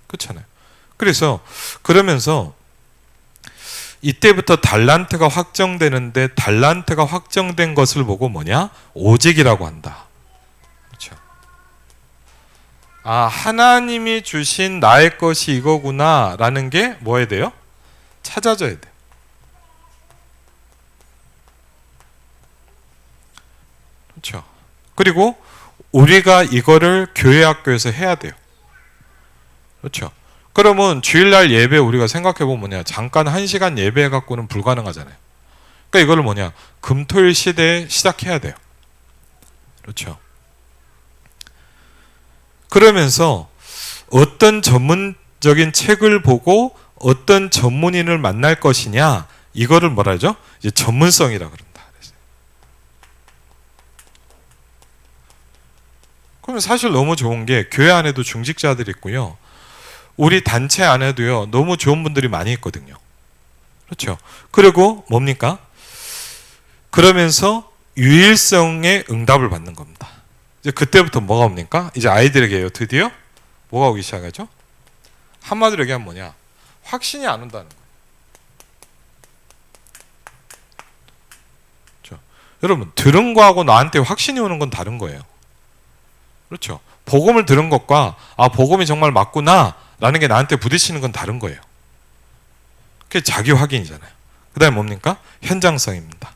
그렇잖아요. 그래서 그러면서 이때부터 달란트가 확정되는데 달란트가 확정된 것을 보고 뭐냐? 오직이라고 한다. 그렇죠? 하나님이 주신 나의 것이 이거구나라는 게 뭐 해야 돼요? 찾아져야 돼요. 그렇죠? 그리고 우리가 이거를 교회 학교에서 해야 돼요. 그렇죠? 그러면 주일날 예배 우리가 생각해보면 뭐냐, 잠깐 1시간 예배 갖고는 불가능하잖아요. 그러니까 이거를 뭐냐, 금토일 시대에 시작해야 돼요. 그렇죠? 그러면서 어떤 전문적인 책을 보고 어떤 전문인을 만날 것이냐, 이거를 뭐라 하죠? 이제 전문성이라 그런다. 그러면 사실 너무 좋은 게 교회 안에도 중직자들이 있고요. 우리 단체 안에도요, 너무 좋은 분들이 많이 있거든요. 그렇죠. 그리고 뭡니까? 그러면서 유일성의 응답을 받는 겁니다. 이제 그때부터 뭐가 옵니까? 이제 아이들에게요, 드디어 뭐가 오기 시작하죠? 한마디로 얘기하면 뭐냐? 확신이 안 온다는 거예요. 그렇죠? 여러분, 들은 거하고 나한테 확신이 오는 건 다른 거예요. 그렇죠? 복음을 들은 것과 복음이 정말 맞구나 라는 게 나한테 부딪히는 건 다른 거예요. 그게 자기 확인이잖아요. 그 다음에 뭡니까? 현장성입니다.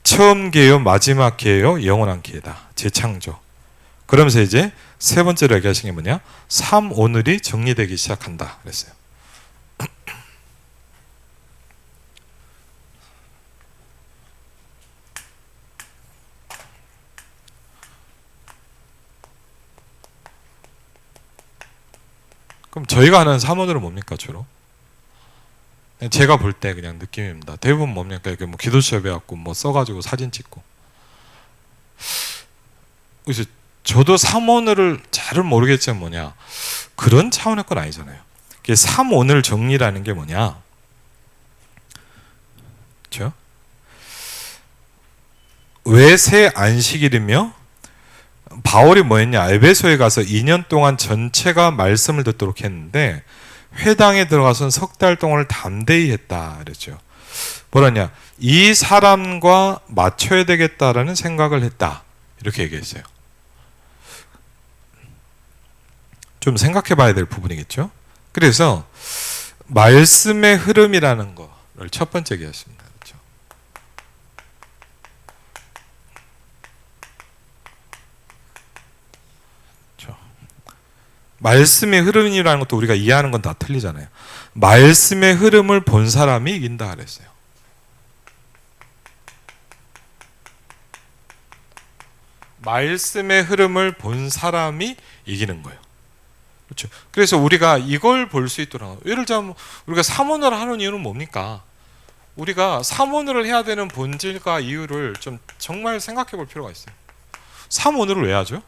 처음 기회요, 마지막 기회요, 영원한 기회다. 재창조. 그러면서 이제 세 번째로 얘기하신 게 뭐냐? 삶 오늘이 정리되기 시작한다 그랬어요. 그럼 저희가 하는 삶 오늘은 뭡니까 주로? 제가 볼 때 그냥 느낌입니다. 대부분 뭡니까? 이렇게 뭐 기도 수업에 갖고 뭐 써가지고 사진 찍고. 그래서 저도 삼오늘을 잘은 모르겠지만 뭐냐, 그런 차원의 건 아니잖아요. 삼오늘 정리라는 게 뭐냐, 그렇죠? 왜 새 안식일이며 바울이 뭐했냐, 에베소에 가서 2년 동안 전체가 말씀을 듣도록 했는데 회당에 들어가서는 석 달 동안을 담대히 했다 그랬죠. 뭐라냐, 이 사람과 맞춰야 되겠다라는 생각을 했다 이렇게 얘기했어요. 좀 생각해 봐야 될 부분이겠죠. 그래서 말씀의 흐름이라는 거를 첫 번째 얘기했습니다. 그렇죠? 그렇죠? 말씀의 흐름이라는 것도 우리가 이해하는 건 다 틀리잖아요. 말씀의 흐름을 본 사람이 이긴다 그랬어요. 말씀의 흐름을 본 사람이 이기는 거예요. 그렇죠. 그래서 우리가 이걸 볼 수 있도록, 예를 들자면 우리가 삼원을 하는 이유는 뭡니까? 우리가 삼원을 해야 되는 본질과 이유를 좀 정말 생각해 볼 필요가 있어요. 삼원을 왜 하죠?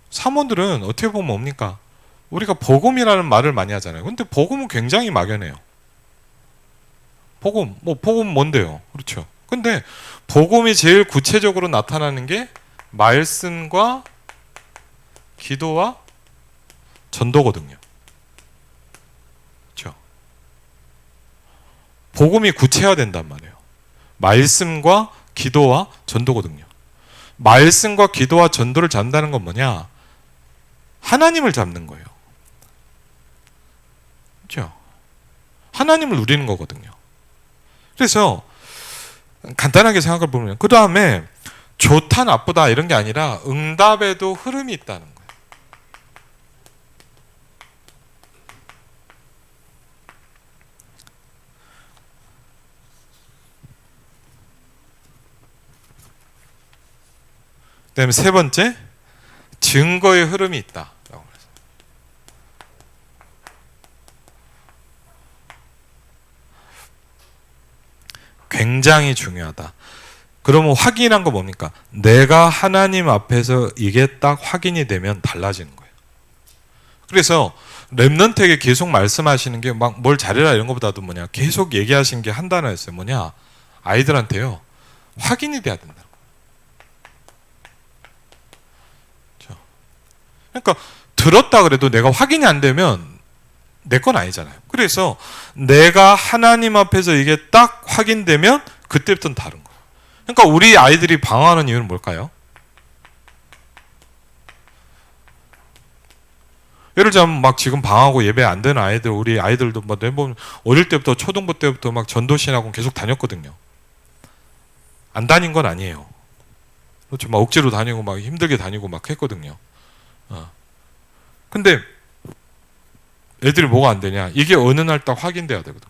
삼원들은 어떻게 보면 뭡니까? 우리가 복음이라는 말을 많이 하잖아요. 근데 복음은 굉장히 막연해요. 복음 뭔데요? 그렇죠. 근데 복음이 제일 구체적으로 나타나는 게 말씀과 기도와 전도거든요. 그렇죠? 복음이 구체화된단 말이에요. 말씀과 기도와 전도거든요. 말씀과 기도와 전도를 잡는다는 건 뭐냐? 하나님을 잡는 거예요. 그렇죠? 하나님을 누리는 거거든요. 그래서 간단하게 생각을 보면 그 다음에 좋다 나쁘다 이런 게 아니라 응답에도 흐름이 있다는 거예요. 그다음에 세 번째, 증거의 흐름이 있다. 굉장히 중요하다. 그러면 확인한 거 뭡니까? 내가 하나님 앞에서 이게 딱 확인이 되면 달라지는 거예요. 그래서 렘넌트에게 계속 말씀하시는 게 막 뭘 잘해라 이런 것보다도 뭐냐, 계속 얘기하신 게 한 단어였어요. 뭐냐, 아이들한테요, 확인이 돼야 된다. 그렇죠? 그러니까 들었다 그래도 내가 확인이 안 되면 내 건 아니잖아요. 그래서 내가 하나님 앞에서 이게 딱 확인되면 그때부터는 다른 거예요. 그러니까 우리 아이들이 방황하는 이유는 뭘까요? 예를 들자면 막 지금 방황하고 예배 안 되는 아이들, 우리 아이들도 뭐 내보면 어릴 때부터 초등부 때부터 막 전도신학원 계속 다녔거든요. 안 다닌 건 아니에요. 그렇죠. 막 억지로 다니고 막 힘들게 다니고 막 했거든요. 근데 애들이 뭐가 안 되냐? 이게 어느 날 딱 확인돼야 되거든.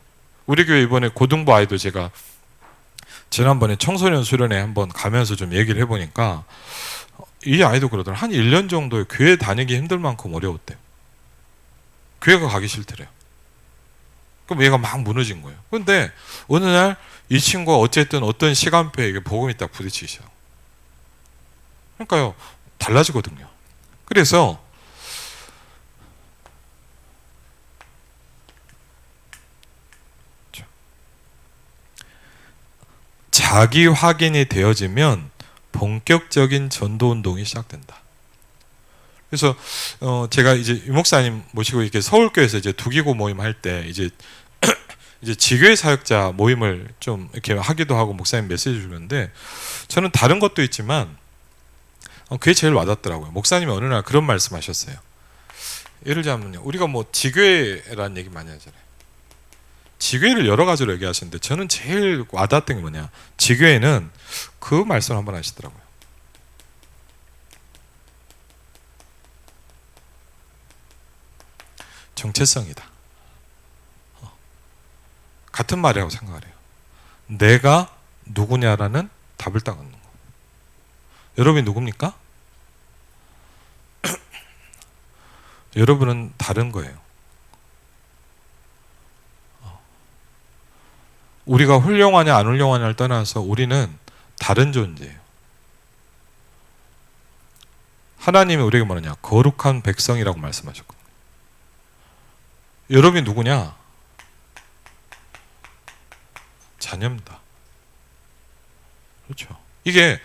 우리 교회 이번에 고등부 아이도 제가 지난번에 청소년 수련회 한번 가면서 좀 얘기를 해보니까 이 아이도 그러더라고요. 한 1년 정도 교회 다니기 힘들 만큼 어려웠대요. 교회가 가기 싫더래요. 그럼 얘가 막 무너진 거예요. 근데 어느 날 이 친구가 어쨌든 어떤 시간표에 이게 복음이 딱 부딪히기 시작. 그러니까요, 달라지거든요. 그래서 자기 확인이 되어지면 본격적인 전도 운동이 시작된다. 그래서 제가 이제 유 목사님 모시고 이렇게 서울교회에서 이제 두기고 모임 할 때 이제 지교회 사역자 모임을 좀 이렇게 하기도 하고 목사님 메시지 주는데, 저는 다른 것도 있지만 그게 제일 와닿더라고요. 목사님이 어느 날 그런 말씀하셨어요. 예를 들자면요, 우리가 뭐 지교회라는 얘기 많이 하잖아요. 지교회를 여러 가지로 얘기하시는데 저는 제일 와닿았던 게 뭐냐, 지교회는 그 말씀을 한번 하시더라고요. 정체성이다. 같은 말이라고 생각을 해요. 내가 누구냐라는 답을 딱 얻는 거. 여러분이 누굽니까? 여러분은 다른 거예요. 우리가 훌륭하냐 안 훌륭하냐를 떠나서 우리는 다른 존재예요. 하나님이 우리에게 뭐냐, 거룩한 백성이라고 말씀하셨거든요. 여러분이 누구냐? 자녀입니다. 그렇죠. 이게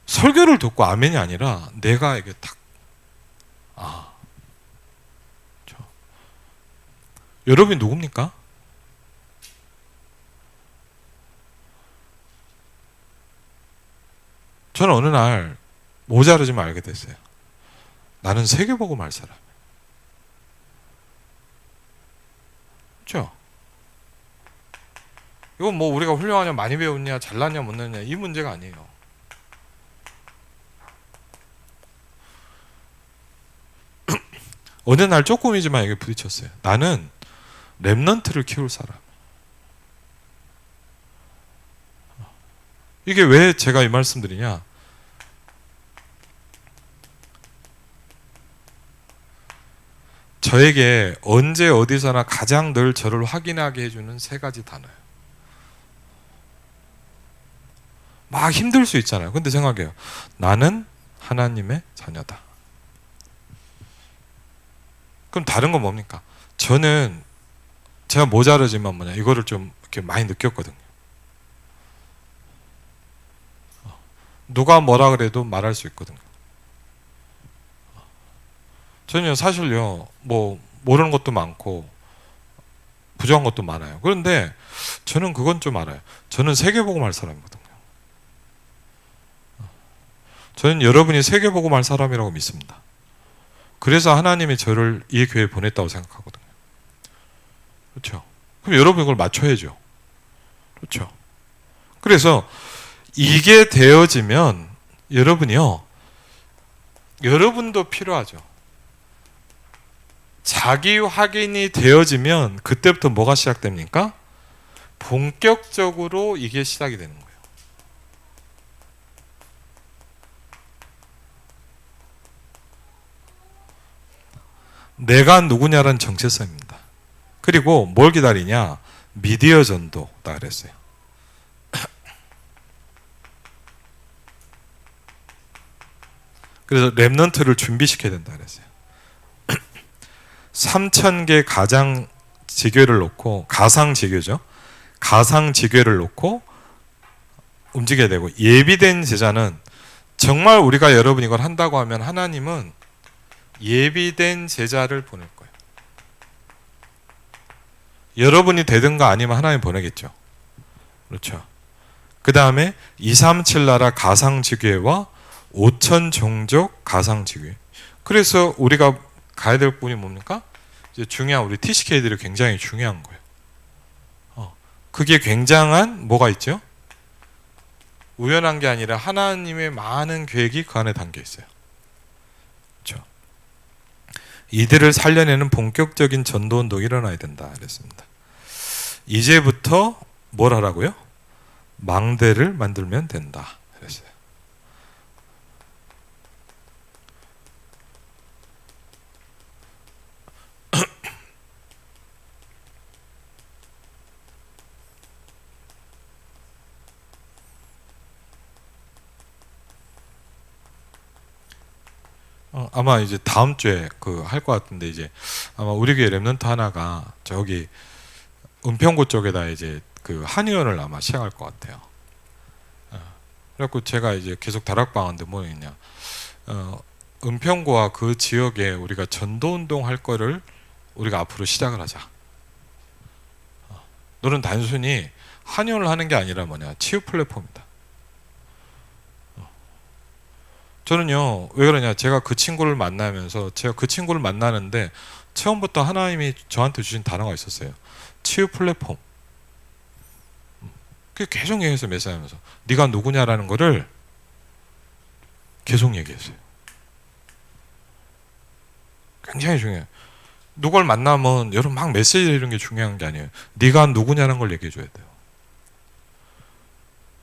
설교를 듣고 아멘이 아니라 내가 이게 딱, 그렇죠. 여러분이 누굽니까? 저는 어느 날 모자르지만 알게 됐어요. 나는 세계복음 할 사람. 그렇죠? 이건 뭐 우리가 훌륭하냐, 많이 배웠냐, 잘났냐, 못났냐 이 문제가 아니에요. 어느 날 조금이지만 이게 부딪혔어요. 나는 렘넌트를 키울 사람. 이게 왜 제가 이 말씀드리냐, 저에게 언제 어디서나 가장 늘 저를 확인하게 해주는 세 가지 단어예요. 막 힘들 수 있잖아요. 근데 생각해요. 나는 하나님의 자녀다. 그럼 다른 건 뭡니까? 저는 제가 모자르지만 뭐냐, 이거를 좀 이렇게 많이 느꼈거든요. 누가 뭐라 그래도 말할 수 있거든요. 저는요, 사실요, 뭐 모르는 것도 많고 부정한 것도 많아요. 그런데 저는 그건 좀 알아요. 저는 세계복음 할 사람이거든요. 저는 여러분이 세계복음 할 사람이라고 믿습니다. 그래서 하나님이 저를 이 교회에 보냈다고 생각하거든요. 그렇죠? 그럼 여러분이 그걸 맞춰야죠. 그렇죠? 그래서 이게 되어지면 여러분이요, 여러분도 필요하죠. 자기 확인이 되어지면 그때부터 뭐가 시작됩니까? 본격적으로 이게 시작이 되는 거예요. 내가 누구냐라는 정체성입니다. 그리고 뭘 기다리냐? 미디어 전도다 그랬어요. 그래서 렘넌트를 준비시켜야 된다 그랬어요. 3,000개 가장 지교를 놓고, 가상 지교죠. 가상 지교를 놓고 움직여야 되고, 예비된 제자는 정말 우리가 여러분 이걸 한다고 하면 하나님은 예비된 제자를 보낼 거예요. 여러분이 되든가 아니면 하나님 보내겠죠. 그렇죠. 그 다음에 237 나라 가상지교회와 5천 종족 가상지교회. 그래서 우리가 가야 될 분이 뭡니까? 이제 중요한 우리 TCK들이 굉장히 중요한 거예요. 그게 굉장한 뭐가 있죠? 우연한 게 아니라 하나님의 많은 계획이 그 안에 담겨 있어요. 그렇죠? 이들을 살려내는 본격적인 전도운동이 일어나야 된다 그랬습니다. 이제부터 뭘 하라고요? 망대를 만들면 된다 그랬어요. 아마 이제 다음 주에 그 할 것 같은데 이제 아마 우리 교회 랩런트 하나가 저기 은평구 쪽에다 이제 그 한의원을 아마 시작할 것 같아요. 그래갖고 제가 이제 계속 다락방한데 뭐였냐, 은평구와 그 지역에 우리가 전도운동 할 거를 우리가 앞으로 시작을 하자. 너는 단순히 한의원을 하는 게 아니라 뭐냐, 치유 플랫폼이다. 저는요, 왜 그러냐, 제가 그 친구를 만나면서 제가 그 친구를 만나는데 처음부터 하나님이 저한테 주신 단어가 있었어요. 치유 플랫폼. 그게 계속 얘기했어요. 메시아하면서 네가 누구냐라는 거를 계속 얘기했어요. 굉장히 중요해요. 누굴 만나면 여러분 막 메시지 이런 게 중요한 게 아니에요. 네가 누구냐는 걸 얘기해 줘야 돼요.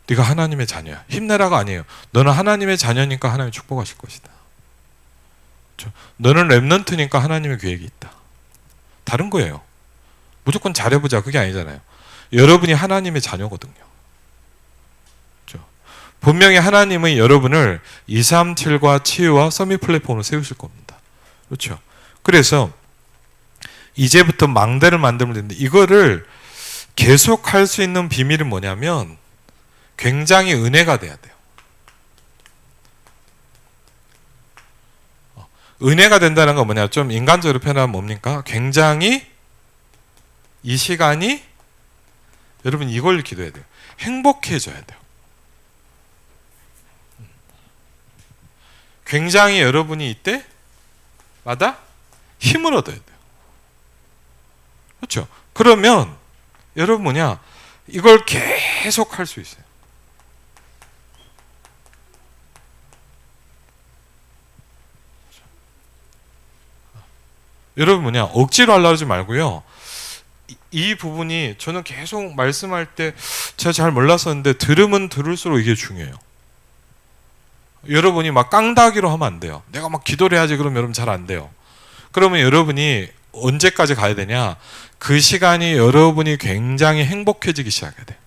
네가 하나님의 자녀야. 힘내라가 아니에요. 너는 하나님의 자녀니까 하나님이 축복하실 것이다. 너는 렘넌트니까 하나님의 계획이 있다. 다른 거예요. 무조건 잘해보자 그게 아니잖아요. 여러분이 하나님의 자녀거든요. 그렇죠? 분명히 하나님은 여러분을 237과 치유와 서밋 플랫폼으로 세우실 겁니다. 그렇죠? 그래서 이제부터 망대를 만들면 되는데 이거를 계속 할 수 있는 비밀은 뭐냐면 굉장히 은혜가 돼야 돼요. 은혜가 된다는 건 뭐냐, 좀 인간적으로 표현하면 뭡니까? 굉장히 이 시간이 여러분 이걸 기도해야 돼요. 행복해져야 돼요. 굉장히 여러분이 이때마다 힘을 얻어야 돼요. 그렇죠? 그러면 여러분 뭐냐, 이걸 계속 할 수 있어요. 여러분 뭐냐, 억지로 하려고 하지 말고요. 이 부분이 저는 계속 말씀할 때 제가 잘 몰랐었는데 들으면 들을수록 이게 중요해요. 여러분이 막 깡다기로 하면 안 돼요. 내가 막 기도를 해야지 그러면 여러분 잘 안 돼요. 그러면 여러분이 언제까지 가야 되냐, 그 시간이 여러분이 굉장히 행복해지기 시작해야 돼요.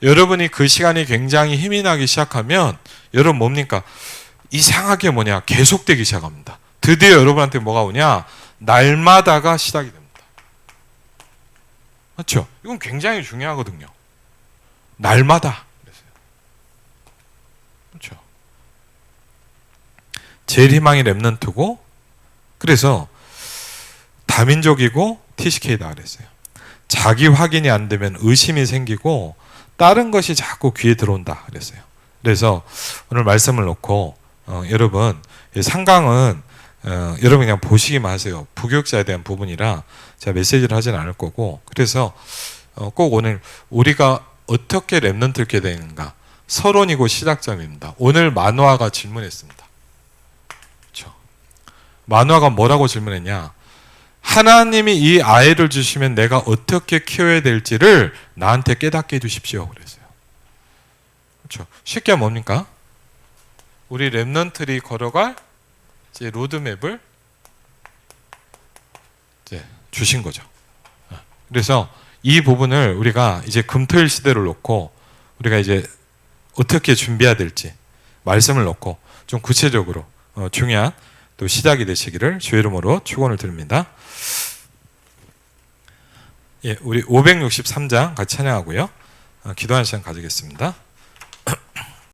여러분이 그 시간이 굉장히 힘이 나기 시작하면 여러분 뭡니까? 이상하게 뭐냐, 계속되기 시작합니다. 드디어 여러분한테 뭐가 오냐, 날마다가 시작이 됩니다. 그렇죠? 이건 굉장히 중요하거든요. 날마다. 그렇죠? 제일 희망이 랩넌트고, 그래서 다민족이고 TCK다 그랬어요. 자기 확인이 안 되면 의심이 생기고 다른 것이 자꾸 귀에 들어온다 그랬어요. 그래서 오늘 말씀을 놓고 여러분, 상강은 여러분 그냥 보시기만 하세요. 부교육자에 대한 부분이라 제가 메시지를 하진 않을 거고, 그래서 꼭 오늘 우리가 어떻게 랩넌트를 깨야 되는가, 서론이고 시작점입니다. 오늘 만화가 질문했습니다. 그렇죠? 만화가 뭐라고 질문했냐, 하나님이 이 아이를 주시면 내가 어떻게 키워야 될지를 나한테 깨닫게 해주십시오 그랬어요. 그렇죠? 쉽게 뭡니까? 우리 랩넌트들이 걸어갈 이제 로드맵을 이제 주신 거죠. 그래서 이 부분을 우리가 이제 금토일 시대를 놓고 우리가 이제 어떻게 준비해야 될지 말씀을 놓고 좀 구체적으로 중요한 또 시작이 되시기를 주의 이름으로 축원을 드립니다. 예, 우리 563장 같이 찬양하고요. 기도하는 시간 가지겠습니다.